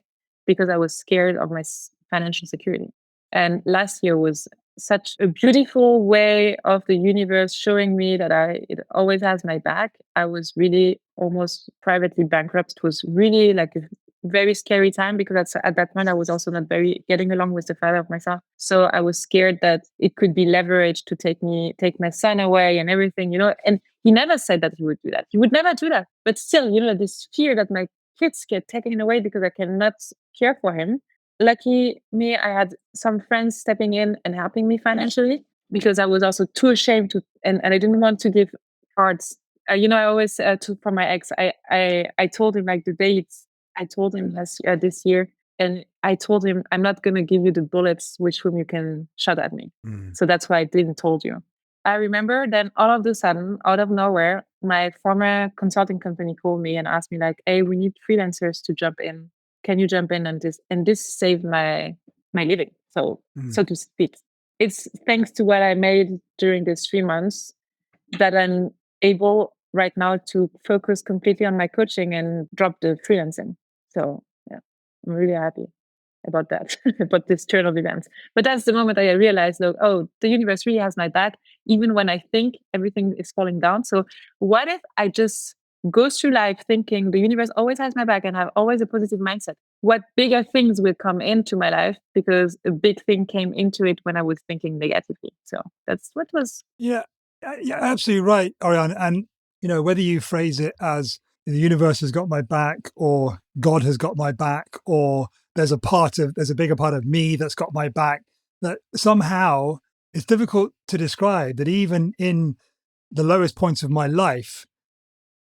because I was scared of my financial security. And last year was such a beautiful way of the universe showing me that it always has my back. I was really almost privately bankrupt. It was really like a very scary time because at that point I was also not very getting along with the father of my son. So I was scared that it could be leveraged to take my son away and everything, And he never said that he would do that. He would never do that. But still, this fear that my kids get taken away because I cannot care for him. Lucky me, I had some friends stepping in and helping me financially because I was also too ashamed to, and I didn't want to give cards. I always for my ex, I told him like the dates. I told him this year, and I told him I'm not gonna give you the bullets which whom you can shot at me. So that's why I didn't told you. I remember then all of a sudden, out of nowhere, my former consulting company called me and asked me like, "Hey, we need freelancers to jump in. Can you jump in?" And this saved my living, so to speak. It's thanks to what I made during these 3 months that I'm able right now to focus completely on my coaching and drop the freelancing. So yeah, I'm really happy about that, about this turn of events. But that's the moment I realized, though, oh, the universe really has my back, even when I think everything is falling down. So what if I just go through life thinking the universe always has my back and have always a positive mindset? What bigger things will come into my life because a big thing came into it when I was thinking negatively. So that's what was. Yeah, absolutely right, Oriane. And whether you phrase it as the universe has got my back, or God has got my back, or there's a bigger part of me that's got my back, that somehow it's difficult to describe that even in the lowest points of my life,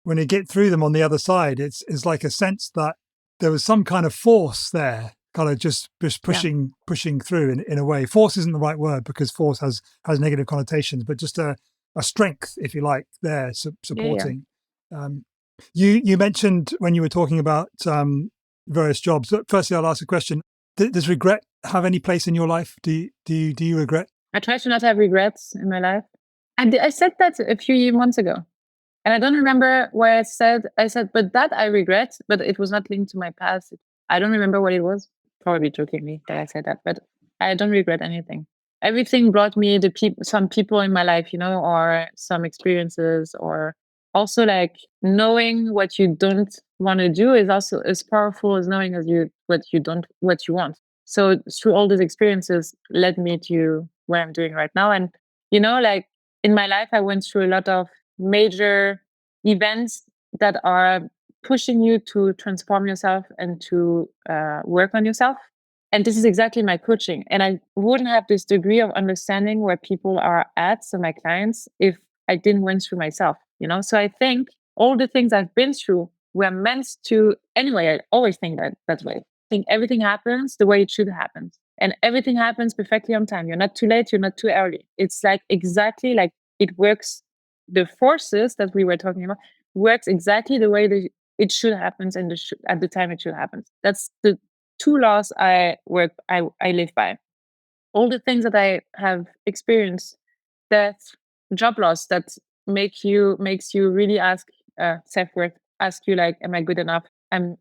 when you get through them on the other side, it's like a sense that there was some kind of force there, kind of just pushing through in a way. Force isn't the right word because force has negative connotations, but just a strength, if you like, there supporting. Yeah. You mentioned when you were talking about various jobs. But firstly, I'll ask a question: does regret have any place in your life? Do you regret? I try to not have regrets in my life. I said that a few months ago. And I don't remember where I said, but that I regret, but it was not linked to my past. I don't remember what it was. Probably jokingly that I said that, but I don't regret anything. Everything brought me some people in my life, or some experiences, or also like knowing what you don't want to do is also as powerful as knowing what you want. So through all these experiences led me to where I'm doing right now. And like in my life, I went through a lot of major events that are pushing you to transform yourself and to work on yourself. And this is exactly my coaching. And I wouldn't have this degree of understanding where people are at, so my clients, if I didn't went through myself, So I think all the things I've been through were meant to, anyway, I always think that way. I think everything happens the way it should happen. And everything happens perfectly on time. You're not too late, you're not too early. It's like exactly like it works. The forces that we were talking about works exactly the way that it should happen and at the time it should happen. That's the two laws I live by. All the things that I have experienced, that job loss that makes you really ask self-worth, ask you like, am I good enough? I'm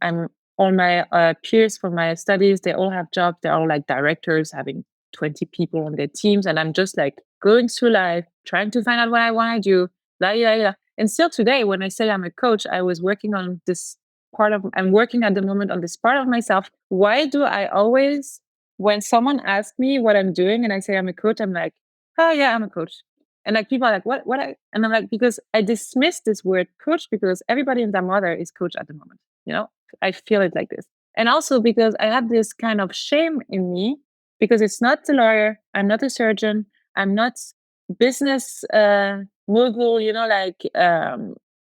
all my peers for my studies, they all have jobs, they're all like directors having 20 people on their teams, and I'm just like going through life trying to find out what I want to do. Blah, blah, blah. And still today, when I say I'm a coach, I'm working at the moment on this part of myself. Why do I always, when someone asks me what I'm doing and I say I'm a coach, I'm like, oh yeah, I'm a coach. And like people are like, what? And I'm like, because I dismiss this word coach because everybody and their mother is coach at the moment. You know, I feel it like this. And also because I have this kind of shame in me because it's not the lawyer. I'm not a surgeon. I'm not business mogul, like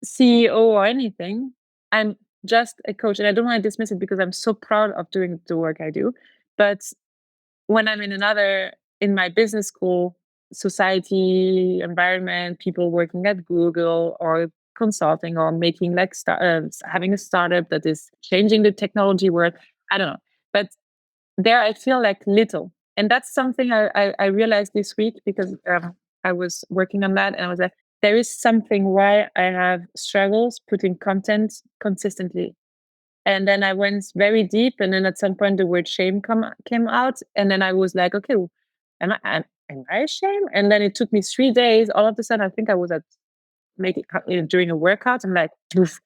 CEO or anything. I'm just a coach. And I don't want to dismiss it because I'm so proud of doing the work I do. But when I'm in my business school, society, environment, people working at Google or consulting or making like having a startup that is changing the technology world. I don't know. But there I feel like little. And that's something I realized this week because I was working on that and I was like, there is something why I have struggles putting content consistently. And then I went very deep, and then at some point the word shame came out, and then I was like, okay, am I ashamed? And then it took me 3 days. All of a sudden, I think I was at during a workout. I'm like, "Oof,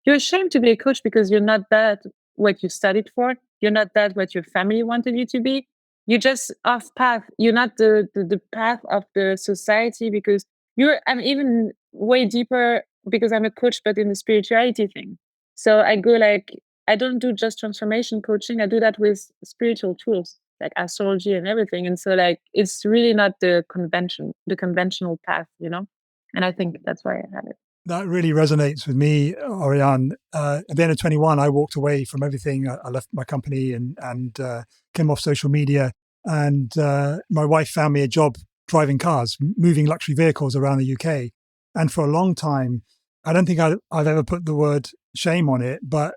you're ashamed to be a coach because you're not that what you studied for. You're not that what your family wanted you to be. You're just off path. You're not the path of the society because I'm even way deeper because I'm a coach, but in the spirituality thing. So I go like, I don't do just transformation coaching. I do that with spiritual tools like astrology and everything. And so like, it's really not the conventional path. And I think that's why I had it. That really resonates with me, Oriane. At the end of 21, I walked away from everything. I left my company and came off social media. And my wife found me a job driving cars, moving luxury vehicles around the UK. And for a long time, I don't think I've ever put the word shame on it, but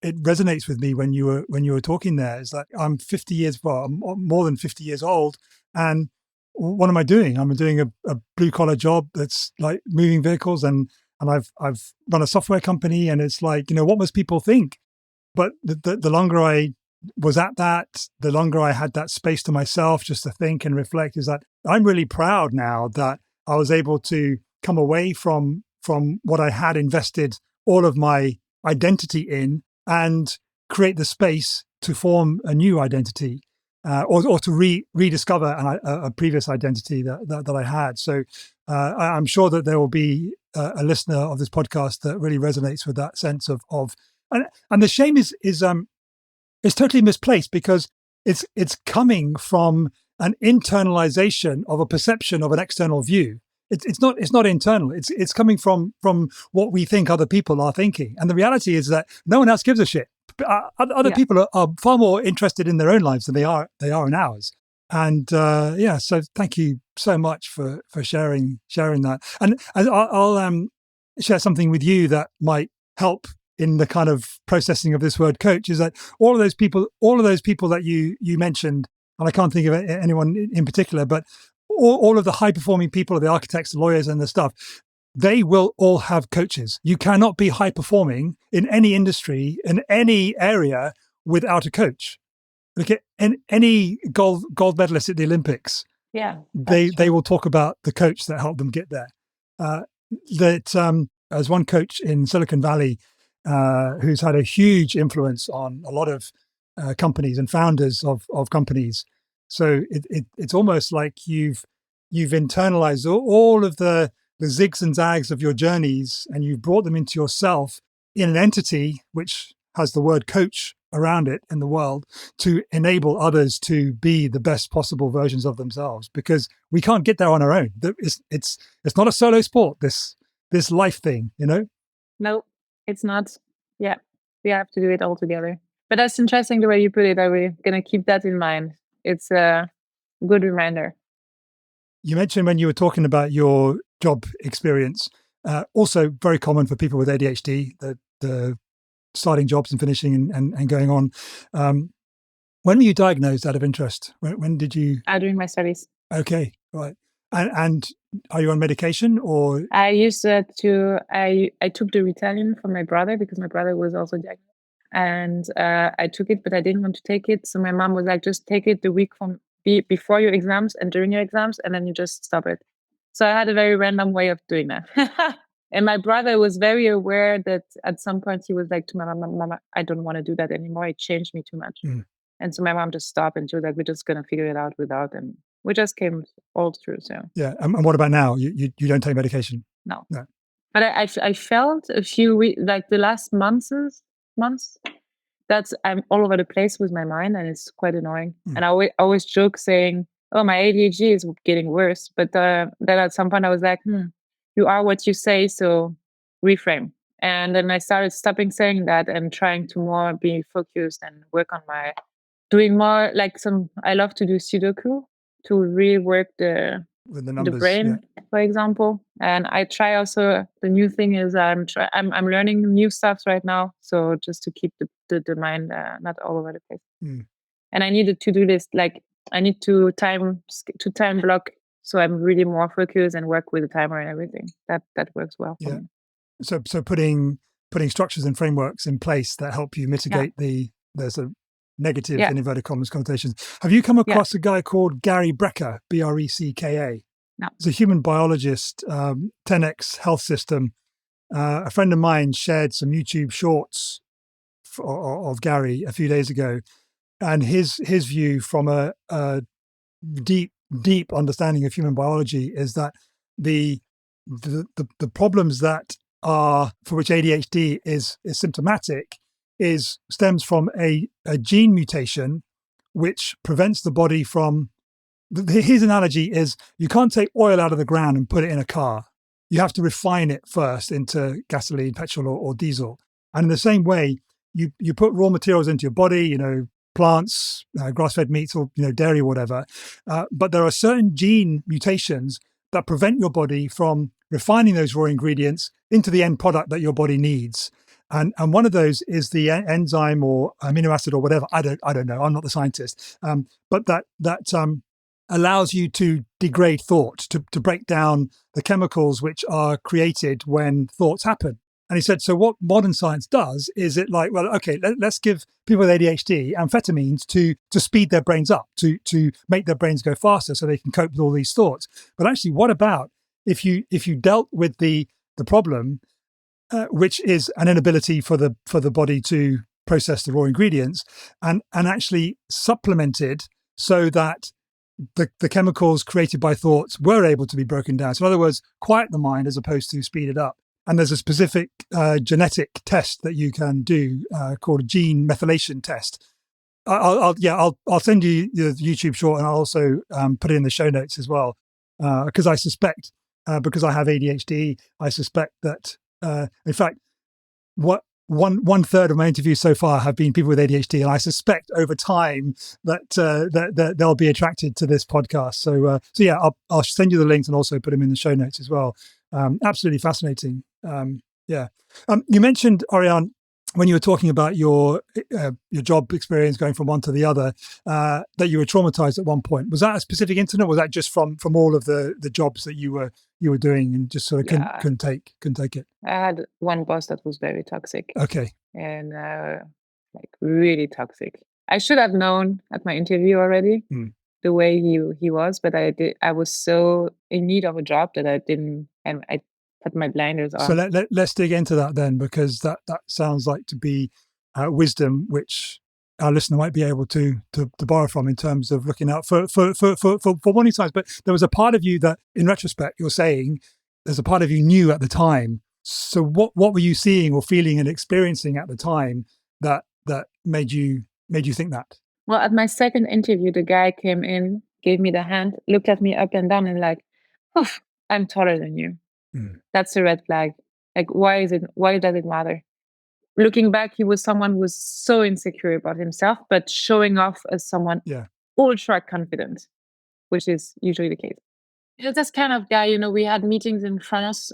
it resonates with me when you were talking there. It's like I'm 50 years, well, I'm more than 50 years old, and what am I doing? I'm doing a blue collar job that's like moving vehicles, and I've run a software company, and it's like, what must people think? But the longer I was at that, the longer I had that space to myself just to think and reflect, is that I'm really proud now that I was able to come away from what I had invested all of my identity in and create the space to form a new identity, or to rediscover a previous identity that I had. So I'm sure that there will be a listener of this podcast that really resonates with that sense of and the shame is totally misplaced because it's coming from an internalization of a perception of an external view. It's not internal. It's coming from what we think other people are thinking, and the reality is that no one else gives a shit. Other Yeah. people are far more interested in their own lives than they are in ours. And yeah, so thank you so much for sharing that. And I'll share something with you that might help in the kind of processing of this word coach. Is that all of those people that you mentioned, and I can't think of anyone in particular, but all of the high performing people, the architects, the lawyers, and the stuff, they will all have coaches. You cannot be high performing in any industry, in any area, without a coach. Look at any gold medalist at the Olympics. Yeah. They will talk about the coach that helped them get there. Uh, as one coach in Silicon Valley, who's had a huge influence on a lot of companies and founders of companies. So it's almost like you've internalized all of the zigs and zags of your journeys, and you've brought them into yourself in an entity which has the word coach around it in the world, to enable others to be the best possible versions of themselves, because we can't get there on our own. It's not a solo sport, this life thing. No, it's not. Yeah. We have to do it all together. But that's interesting the way you put it. I'm going to keep that in mind. It's a good reminder. You mentioned when you were talking about your job experience, also very common for people with ADHD, the starting jobs and finishing and going on. When were you diagnosed, out of interest? When did you? During my studies. Okay, right. And are you on medication or? I used I took the Ritalin from my brother because my brother was also diagnosed. And I took it, but I didn't want to take it. So my mom was like, just take it the week before your exams and during your exams, and then you just stop it. So I had a very random way of doing that. And my brother was very aware that at some point he was like to my mom, Mama, I don't want to do that anymore. It changed me too much. Mm. And so my mom just stopped and she was like, we're just going to figure it out without. And we just came all through. So yeah. And what about now? You don't take medication? no. No. But I felt a few weeks, like the last months, that I'm all over the place with my mind, and it's quite annoying. And I always joke saying, "Oh, my ADHD is getting worse." But then at some point I was like, "You are what you say," so reframe. And then I started stopping saying that and trying to more be focused and work on my doing more like some. I love to do Sudoku to rework With the the numbers, brain, for example. And I try also, the new thing is I'm learning new stuff right now, so just to keep the mind not all over the place. And I need a to-do list, like I need to time block, so I'm really more focused and work with the timer and everything. That works well for me. So putting structures and frameworks in place that help you mitigate there's a negative in inverted commas connotations. Have you come across a guy called Gary Brecka, Brecka? No. He's a human biologist, 10x health system. A friend of mine shared some YouTube shorts of Gary a few days ago, and his view from a deep understanding of human biology is that the problems that are for which ADHD is symptomatic stems from a gene mutation which prevents the body from. His analogy is you can't take oil out of the ground and put it in a car. You have to refine it first into gasoline, petrol, or diesel. And in the same way, you put raw materials into your body, plants, grass-fed meats, or dairy, or whatever. But there are certain gene mutations that prevent your body from refining those raw ingredients into the end product that your body needs. And one of those is the enzyme or amino acid or whatever. I don't know. I'm not the scientist. But that allows you to degrade thought, to break down the chemicals which are created when thoughts happen. And he said, so what modern science does is it like, well, okay, let's give people with ADHD amphetamines to speed their brains up, to make their brains go faster so they can cope with all these thoughts. But actually, what about if you dealt with the problem, which is an inability for the body to process the raw ingredients, and actually supplemented so that the chemicals created by thoughts were able to be broken down. So in other words, quiet the mind as opposed to speed it up. And there's a specific genetic test that you can do called a gene methylation test. I'll send you the YouTube short, and I'll also put it in the show notes as well, because I suspect, because I have ADHD, I suspect that in fact, one third of my interviews so far have been people with ADHD, and I suspect over time that they'll be attracted to this podcast. So yeah, I'll send you the links and also put them in the show notes as well. Absolutely fascinating. You mentioned, Oriane, when you were talking about your job experience going from one to the other, that you were traumatized at one point. Was that a specific incident, or was that just from all of the jobs that you were doing and just sort of couldn't take it? I had one boss that was very toxic. Okay. And like really toxic. I should have known at my interview already the way he was, but I was so in need of a job that I didn't, and I put my blinders on. So let's dig into that then, because that sounds like to be wisdom which our listener might be able to borrow from in terms of looking out for warning signs. But there was a part of you that, in retrospect, you're saying there's a part of you knew at the time. So what were you seeing or feeling and experiencing at the time that made you think that? Well, at my second interview, the guy came in, gave me the hand, looked at me up and down, and like, oh, I'm taller than you. That's a red flag. Like, why does it matter? Looking back, he was someone who was so insecure about himself, but showing off as someone ultra confident, which is usually the case. It's this kind of guy, we had meetings in France,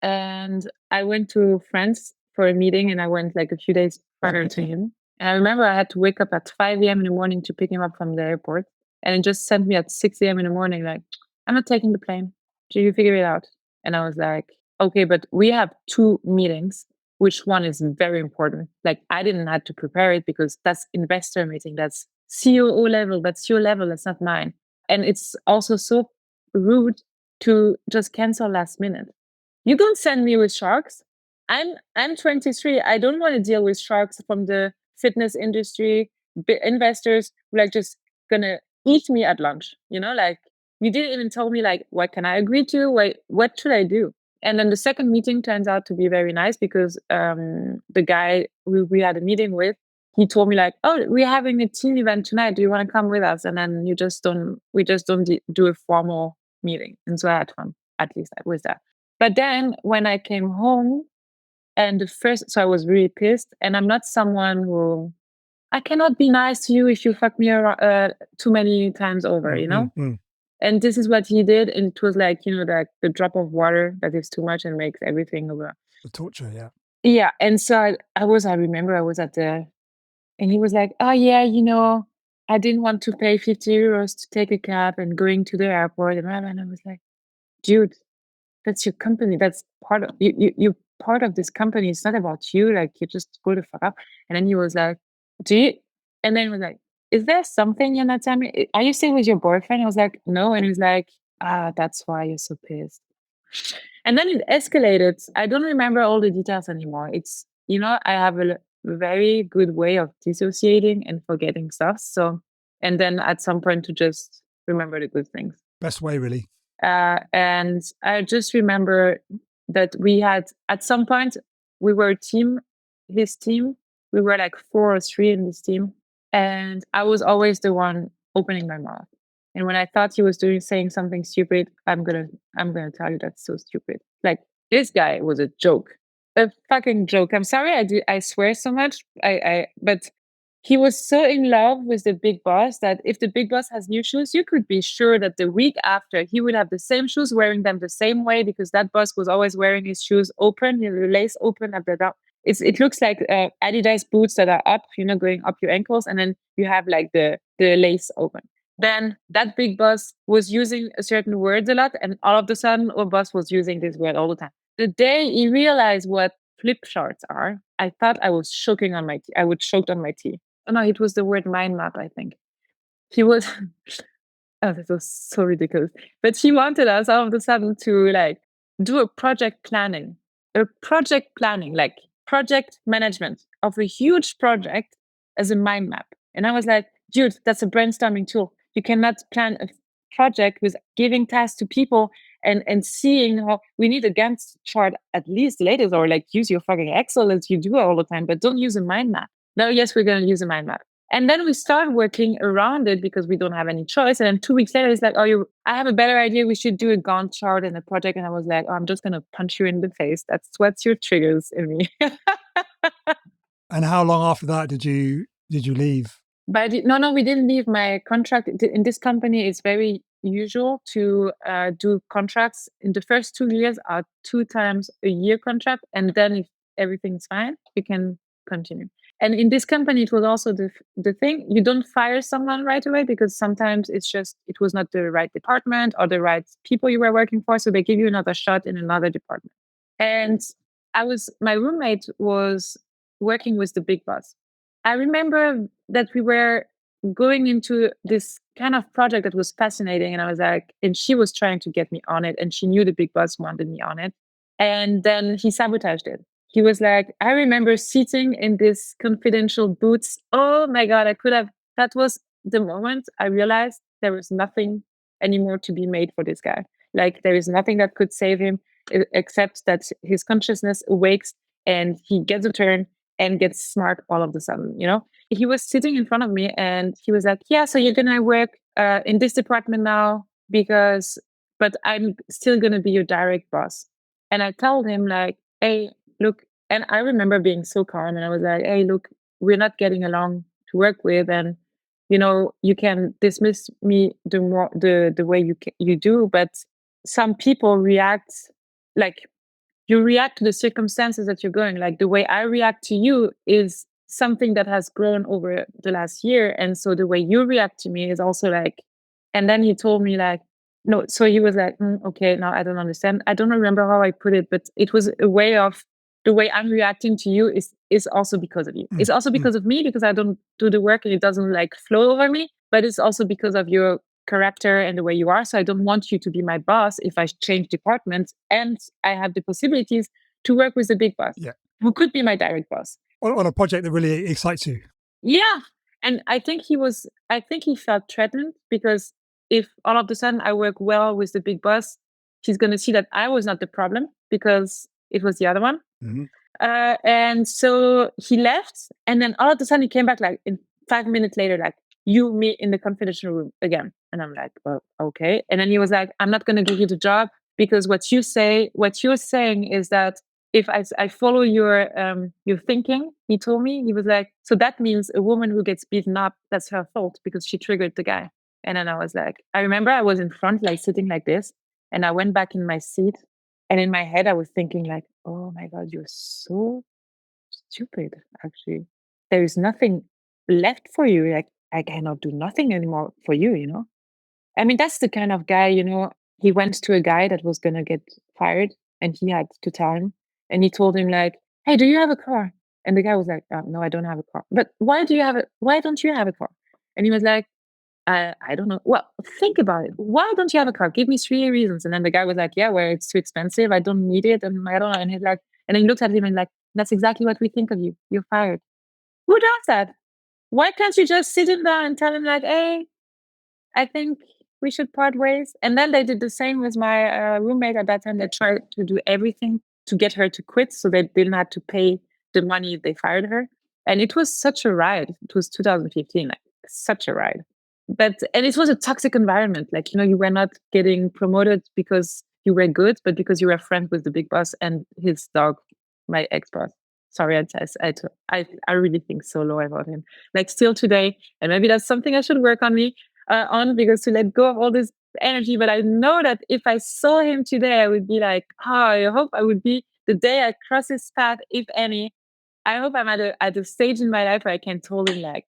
and I went to France for a meeting, and I went like a few days prior to him. And I remember I had to wake up at 5 a.m. in the morning to pick him up from the airport. And it just sent me at 6 a.m. in the morning, like, I'm not taking the plane. Do you figure it out? And I was like, okay, but we have 2 meetings. Which one is very important? Like, I didn't have to prepare it because that's investor meeting. That's COO level. That's your level. That's not mine. And it's also so rude to just cancel last minute. You don't send me with sharks. I'm 23. I don't want to deal with sharks from the fitness industry, investors who are just gonna eat me at lunch, like you didn't even tell me like, what can I agree to? What should I do? And then the second meeting turns out to be very nice because the guy we had a meeting with, he told me like, oh, we're having a team event tonight. Do you want to come with us? And then we just don't do a formal meeting. And so I had fun, at least with that. But then when I came home and so I was really pissed, and I'm not someone who, I cannot be nice to you if you fuck me too many times over, And this is what he did. And it was like, like the drop of water that is too much and makes everything over. The torture, yeah. Yeah. And so I remember I was and he was like, oh yeah, I didn't want to pay 50 euros to take a cab and going to the airport. And I was like, dude, that's your company. That's part of you're part of this company. It's not about you. Like, you just go the fuck up. And then he was like, and then he was like, is there something you're not telling me? Are you still with your boyfriend? I was like, no. And he was like, that's why you're so pissed. And then it escalated. I don't remember all the details anymore. It's, I have a very good way of dissociating and forgetting stuff. So, and then at some point to just remember the good things. Best way, really. And I just remember that we had, at some point, we were a team, his team. We were like 4 or 3 in this team. And I was always the one opening my mouth. And when I thought he was saying something stupid, I'm gonna tell you that's so stupid. Like, this guy was a joke, a fucking joke. I'm sorry, I swear so much. But he was so in love with the big boss that if the big boss has new shoes, you could be sure that the week after he would have the same shoes, wearing them the same way, because that boss was always wearing his shoes open, the lace open at the down. It looks like Adidas boots that are up, going up your ankles, and then you have like the lace open. Then that big boss was using a certain words a lot, and all of a sudden, our boss was using this word all the time. The day he realized what flip charts are, I thought I was choking on my tea. I would choke on my tea. Oh no, it was the word mind map, I think. He was oh, that was so ridiculous. But he wanted us all of a sudden to like do a project planning, like project management of a huge project as a mind map. And I was like, dude, that's a brainstorming tool. You cannot plan a project with giving tasks to people and seeing how we need a Gantt chart at least later, or like use your fucking Excel as you do all the time, but don't use a mind map. No, yes, we're going to use a mind map. And then we start working around it because we don't have any choice. And then 2 weeks later, it's like, oh, I have a better idea. We should do a Gantt chart in a project. And I was like, oh, I'm just going to punch you in the face. That's what's your triggers in me. And how long after that did you leave? No, we didn't leave. My contract in this company is very usual to do contracts. In the first 2 years are 2 times a year contract. And then if everything's fine, we can continue. And in this company, it was also the thing, you don't fire someone right away, because sometimes it was not the right department or the right people you were working for. So they give you another shot in another department. And my roommate was working with the big boss. I remember that we were going into this kind of project that was fascinating. And I was like, and she was trying to get me on it. And she knew the big boss wanted me on it. And then he sabotaged it. He was like, I remember sitting in this confidential booths. Oh my God, that was the moment I realized there was nothing anymore to be made for this guy. Like, there is nothing that could save him except that his consciousness awakes and he gets a turn and gets smart all of a sudden, He was sitting in front of me and he was like, yeah, so you're going to work in this department now but I'm still going to be your direct boss. And I told him like, hey, look, and I remember being so calm, and I was like, hey, look, we're not getting along to work with, and you can dismiss me the way you do, but some people react like you react to the circumstances that you're going. Like, the way I react to you is something that has grown over the last year, and so the way you react to me is also like. And then he told me like, no, so he was like, okay, now I don't understand. I don't remember how I put it, but it was a way of, the way I'm reacting to you is also because of you. It's also because of me, because I don't do the work and it doesn't like flow over me, but it's also because of your character and the way you are. So I don't want you to be my boss if I change departments and I have the possibilities to work with the big boss, who could be my direct boss. On a project that really excites you. Yeah. And I think he felt threatened because if all of a sudden I work well with the big boss, he's going to see that I was not the problem because it was the other one. Mm-hmm. And so he left, and then all of a sudden he came back like in 5 minutes later, like, you meet in the confidential room again. And I'm like, well, okay. And then he was like, I'm not going to give you the job because what you're saying is that if I follow your thinking, he told me, he was like, so that means a woman who gets beaten up, that's her fault because she triggered the guy. And then I was like, I remember I was in front, like sitting like this, and I went back in my seat, and in my head I was thinking like, oh my God, you're so stupid, actually. There is nothing left for you. Like, I cannot do nothing anymore for you, you know? I mean, that's the kind of guy, you know, he went to a guy that was going to get fired, and he had to tell him. And he told him, like, hey, do you have a car? And the guy was like, no, I don't have a car. But why don't you have a car? And he was like, I don't know. Well, think about it. Why don't you have a car? Give me 3 reasons. And then the guy was like, yeah, well, it's too expensive. I don't need it. And I don't know. And he's like, and then he looked at him and like, that's exactly what we think of you. You're fired. Who does that? Why can't you just sit him down and tell him like, hey, I think we should part ways? And then they did the same with my roommate at that time. They tried to do everything to get her to quit so they didn't have to pay the money they fired her. And it was such a ride. It was 2015, like such a ride. And it was a toxic environment. Like, you know, you were not getting promoted because you were good, but because you were friends with the big boss and his dog, my ex-boss. Sorry, I really think so low about him. Like still today, and maybe that's something I should work on because to let go of all this energy. But I know that if I saw him today, I would be like, oh, I hope I would be the day I cross his path, if any. I hope I'm at a stage in my life where I can tell him like,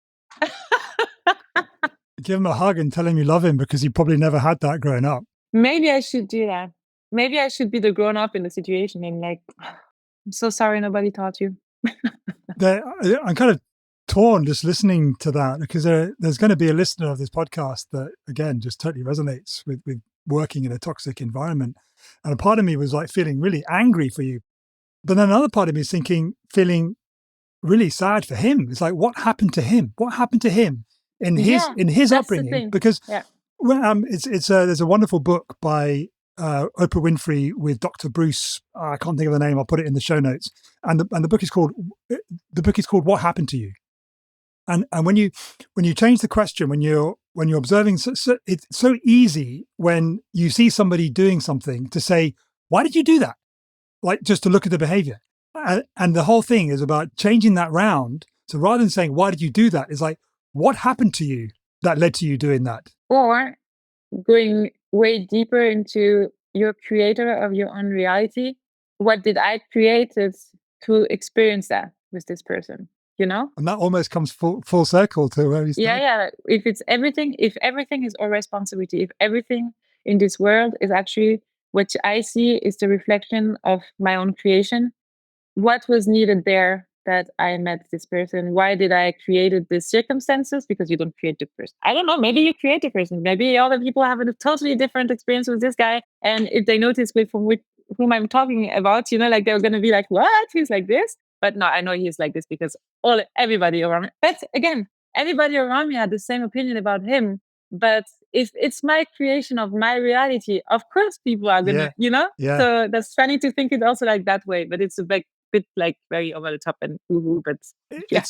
Give him a hug and tell him you love him because you probably never had that growing up. maybe I should do that. Maybe I should be the grown up in the situation and like, I'm so sorry nobody taught you. I'm kind of torn just listening to that because there's going to be a listener of this podcast that, again, just totally resonates with working in a toxic environment. And a part of me was like feeling really angry for you. But then another part of me is feeling really sad for him. It's like, what happened to him? What happened to him in his upbringing? Because there's a wonderful book by Oprah Winfrey with Dr. Bruce. I can't think of the name. I'll put it in the show notes. And the book is called What Happened to You? And when you change the question, when you're observing, it's so easy when you see somebody doing something to say, why did you do that? Like just to look at the behavior. And the whole thing is about changing that round. So rather than saying, why did you do that? It's like, what happened to you that led to you doing that? Or going way deeper into your creator of your own reality. What did I create to experience that with this person? You know? And that almost comes full circle to where we started. Yeah. If everything is our responsibility, if everything in this world is actually what I see is the reflection of my own creation, what was needed there that I met this person? Why did I created these circumstances? Because you don't create the person. I don't know. Maybe you create the person. Maybe other people have a totally different experience with this guy. And if they notice whom I'm talking about, you know, like they're going to be like, what? He's like this. But no, I know he's like this because everybody around me. But again, everybody around me had the same opinion about him. But if it's my creation of my reality, of course people are gonna, you know. Yeah. So that's funny to think it also like that way. But it's a bit like very over the top and woo-woo, but yeah.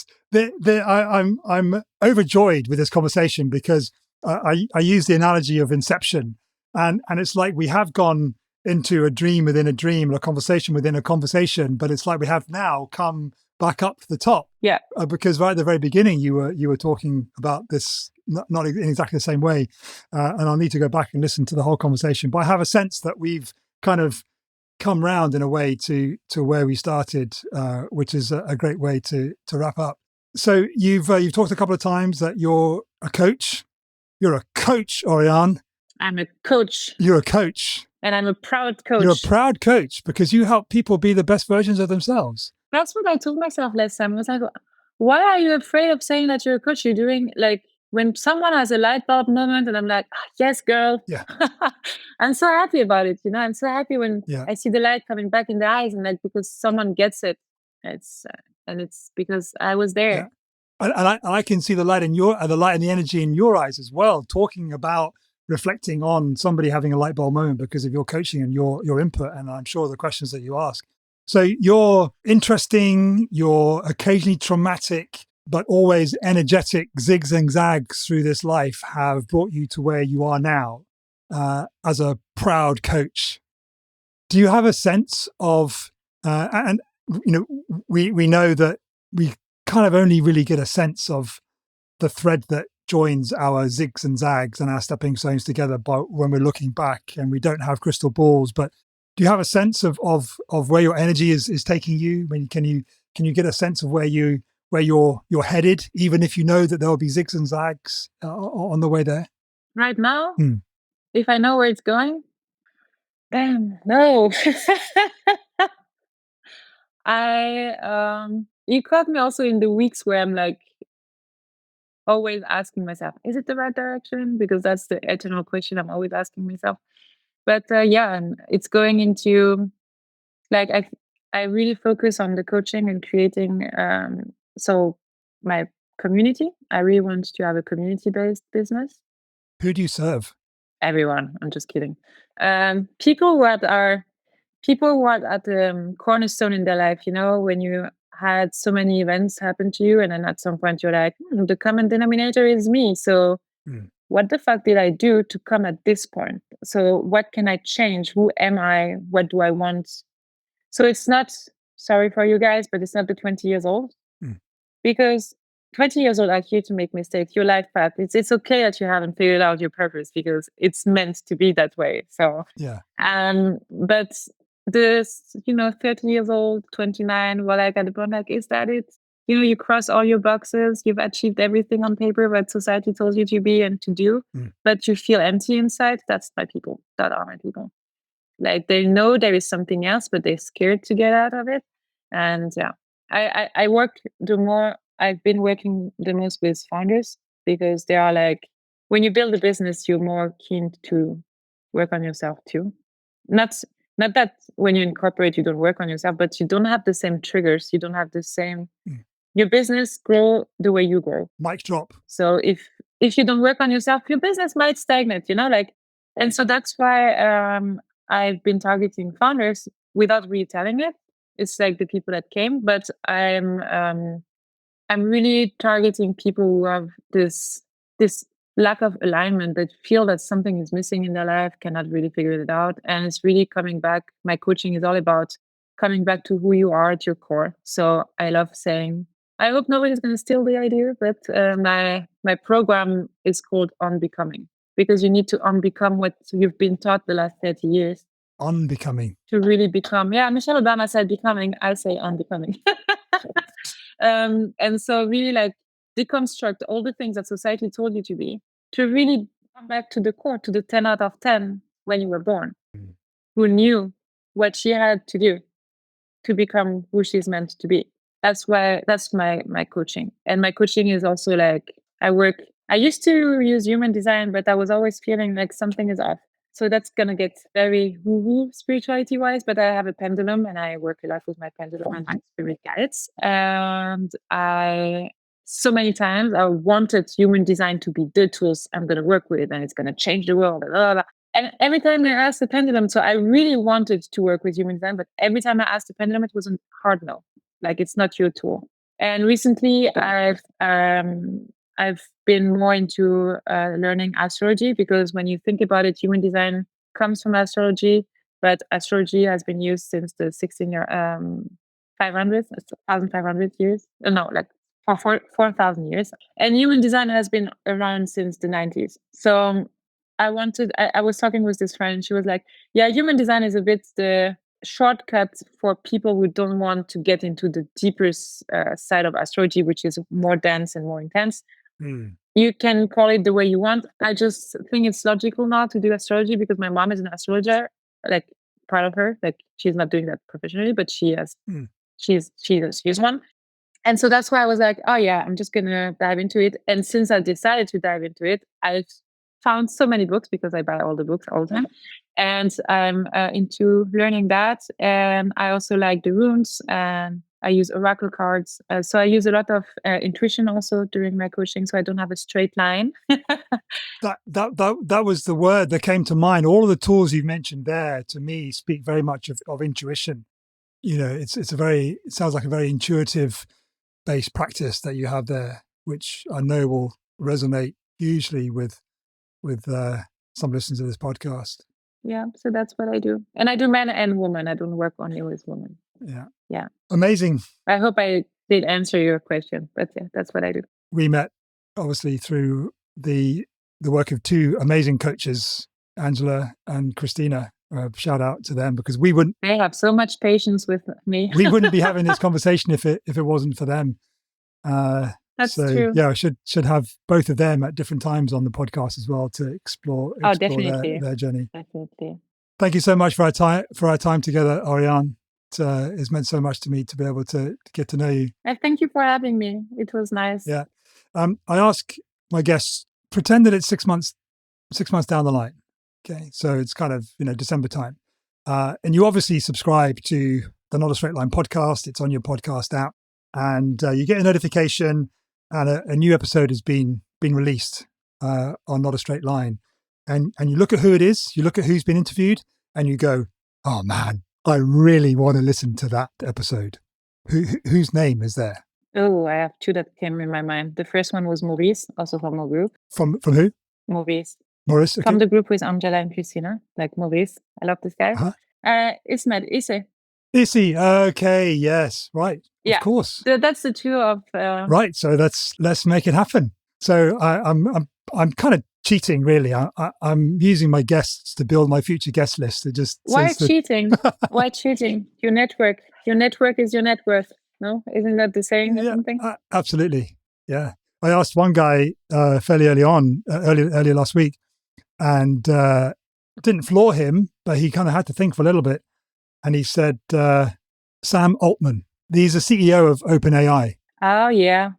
I'm overjoyed with this conversation because I use the analogy of Inception, and it's like we have gone into a dream within a dream, a conversation within a conversation, but it's like we have now come back up to the top. Yeah. Because right at the very beginning, you were talking about this not in exactly the same way, and I'll need to go back and listen to the whole conversation. But I have a sense that we've kind of come round in a way to where we started, which is a great way to wrap up. So you've talked a couple of times that you're a coach. You're a coach, Oriane. I'm a coach. You're a coach. And I'm a proud coach. You're a proud coach because you help people be the best versions of themselves. That's what I told myself last time. I was like, why are you afraid of saying that you're a coach? You're doing like when someone has a light bulb moment and I'm like, yes, girl. Yeah. I'm so happy about it. You know, I'm so happy when I see the light coming back in the eyes and like because someone gets it. It's because I was there. I can see the light in the light and the energy in your eyes as well, talking about reflecting on somebody having a light bulb moment because of your coaching and your input, and I'm sure the questions that you ask. So you're interesting, you're occasionally traumatic, but always energetic zigs and zags through this life have brought you to where you are now as a proud coach. Do you have a sense of, and we know that we kind of only really get a sense of the thread that joins our zigs and zags and our stepping stones together when we're looking back, and we don't have crystal balls. But do you have a sense of where your energy is taking you? I mean, can you get a sense of where you're headed, even if you know that there will be zigs and zags on the way there? Right now, if I know where it's going, damn, no. You caught me also in the weeks where I'm like always asking myself, is it the right direction? Because that's the eternal question I'm always asking myself. But and it's going into like I really focus on the coaching and creating so my community. I really want to have a community-based business. Who do you serve? Everyone. I'm just kidding. People what are at the cornerstone in their life, when you had so many events happen to you, and then at some point you're like, the common denominator is me. So what the fuck did I do to come at this point? So what can I change? Who am I? What do I want? So it's not, sorry for you guys, but it's not the 20 years old. Because 20 years old are here to make mistakes. Your life path, it's okay that you haven't figured out your purpose because it's meant to be that way. So yeah. But this, 30 years old, 29, well, like at the point, like, is that it? You cross all your boxes, you've achieved everything on paper that society tells you to be and to do, but you feel empty inside. That's my people. That are my people. Like they know there is something else, but they're scared to get out of it. And yeah, I work I've been working the most with founders because they are like, when you build a business, you're more keen to work on yourself too. Not that when you incorporate, you don't work on yourself, but you don't have the same triggers. You don't have the same, your business grow the way you grow. Mic drop. So if you don't work on yourself, your business might stagnate, and so that's why I've been targeting founders without really telling it. It's like the people that came, but I'm really targeting people who have this lack of alignment, that feel that something is missing in their life, cannot really figure it out, and it's really coming back. My coaching is all about coming back to who you are at your core. So I love saying, I hope nobody's going to steal the idea, but my program is called Unbecoming, because you need to unbecome what you've been taught the last 30 years. Unbecoming. To really become. Yeah, Michelle Obama said becoming. I say unbecoming. And so really like deconstruct all the things that society told you to be, to really come back to the core, to the 10 out of 10 when you were born, who knew what she had to do to become who she's meant to be. That's my coaching. And my coaching is also like, I used to use human design, but I was always feeling like something is off. So that's going to get very woo-woo spirituality wise, but I have a pendulum and I work a lot with my pendulum and my spirit guides. And so many times I wanted human design to be the tools I'm going to work with and it's going to change the world. Blah, blah, blah. And every time I asked the pendulum, so I really wanted to work with human design, but every time I asked the pendulum, it was a hard no. Like, it's not your tool. And recently I've been more into learning astrology, because when you think about it, human design comes from astrology, but astrology has been used since the 1,500 years. No, like for 4,000 years. And human design has been around since the 90s. So I was talking with this friend, she was like, yeah, human design is a bit the shortcut for people who don't want to get into the deeper side of astrology, which is more dense and more intense. You can call it the way you want. I just think it's logical now to do astrology because my mom is an astrologer, like part of her, like she's not doing that professionally, but she has, she's one. And so that's why I was like, oh yeah, I'm just gonna dive into it. And since I decided to dive into it, I've found so many books because I buy all the books all the time. And I'm into learning that. And I also like the runes and I use oracle cards. So I use a lot of intuition also during my coaching, so I don't have a straight line. That was the word that came to mind. All of the tools you mentioned there, to me, speak very much of intuition. It sounds like a very intuitive based practice that you have there, which I know will resonate hugely with some listeners of this podcast. Yeah, so that's what I do. And I do men and women. I don't work only with women. Yeah. Amazing. I hope I did answer your question, but yeah, that's what I do. We met obviously through the work of two amazing coaches, Angela and Christina. Shout out to them, because they have so much patience with me. We wouldn't be having this conversation if it wasn't for them. That's true. Yeah, I should have both of them at different times on the podcast as well to explore their journey. Definitely. Thank you so much for our time together, Oriane. It's meant so much to me to be able to get to know you. Thank you for having me. It was nice. Yeah. I ask my guests, pretend that it's 6 months down the line. Okay. So it's kind of, December time. And you obviously subscribe to the Not a Straight Line podcast. It's on your podcast app, and you get a notification, and a new episode has been released on Not a Straight Line. And you look at who it is, you look at who's been interviewed, and you go, oh man, I really want to listen to that episode. Whose name is there? Oh, I have two that came in my mind. The first one was Maurice, also from our group. From who? Maurice. Maurice, okay. From the group with Angela and Christina, like Maurice. I love this guy. Uh-huh. Ismed, Isse. Isse, okay, yes, right, yeah. Of course. That's the two of... Right, so let's make it happen. So I'm kind of cheating, really. I'm using my guests to build my future guest list. It just Why cheating? Why cheating? Your network is your net worth. No, isn't that the saying or something? Absolutely. Yeah. I asked one guy fairly earlier last week, and didn't floor him, but he kind of had to think for a little bit. And he said, Sam Altman. He's the CEO of OpenAI. Oh yeah.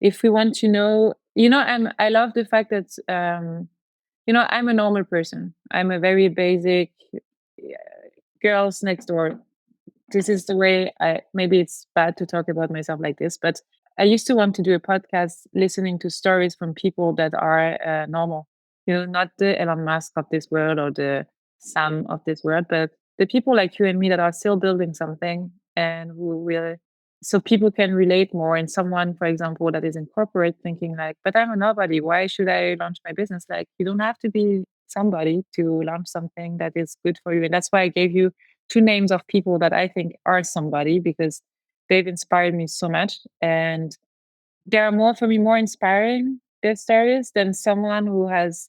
If we want to know, I love the fact that I'm a normal person. I'm a very basic girls next door. This is the way maybe it's bad to talk about myself like this, but I used to want to do a podcast listening to stories from people that are normal, not the Elon Musk of this world or the Sam of this world, but the people like you and me that are still building something, and so people can relate more. And someone, for example, that is in corporate thinking like, but I'm a nobody. Why should I launch my business? Like, you don't have to be somebody to launch something that is good for you. And that's why I gave you two names of people that I think are somebody, because they've inspired me so much. And they are more inspiring, their stories, than someone who has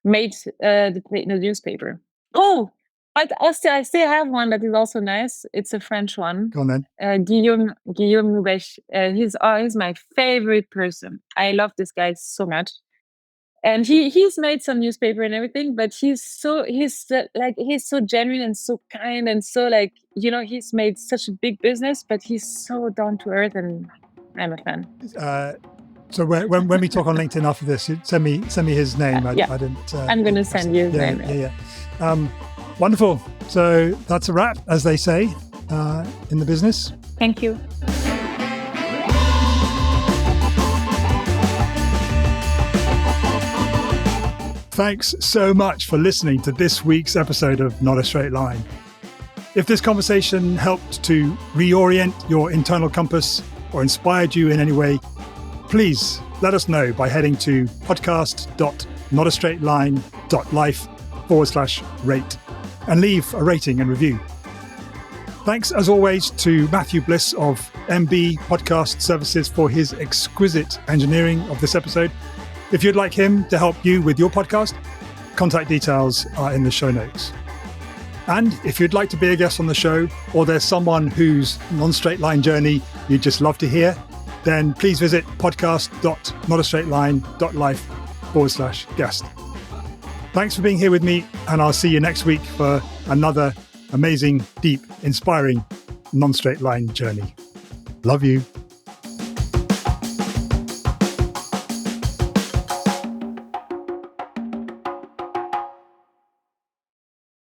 made the newspaper. Oh, I still have one that is also nice. It's a French one. Go on then. Guillaume Moubèche. He's my favorite person. I love this guy so much. And he's made some newspaper and everything, but he's so genuine and so kind, and so he's made such a big business, but he's so down to earth, and I'm a fan. So when we talk on LinkedIn after this, send me his name. I didn't. I'm going to send you his name. Yeah. Wonderful. So that's a wrap, as they say in the business. Thank you. Thanks so much for listening to this week's episode of Not a Straight Line. If this conversation helped to reorient your internal compass or inspired you in any way, please let us know by heading to podcast.notastraightline.life/rate and leave a rating and review. Thanks, as always, to Matthew Bliss of MB Podcast Services for his exquisite engineering of this episode. If you'd like him to help you with your podcast, contact details are in the show notes. And if you'd like to be a guest on the show, or there's someone whose non-straight line journey you'd just love to hear, then please visit podcast.notastraightline.life/guest. Thanks for being here with me, and I'll see you next week for another amazing, deep, inspiring non-straight line journey. Love you.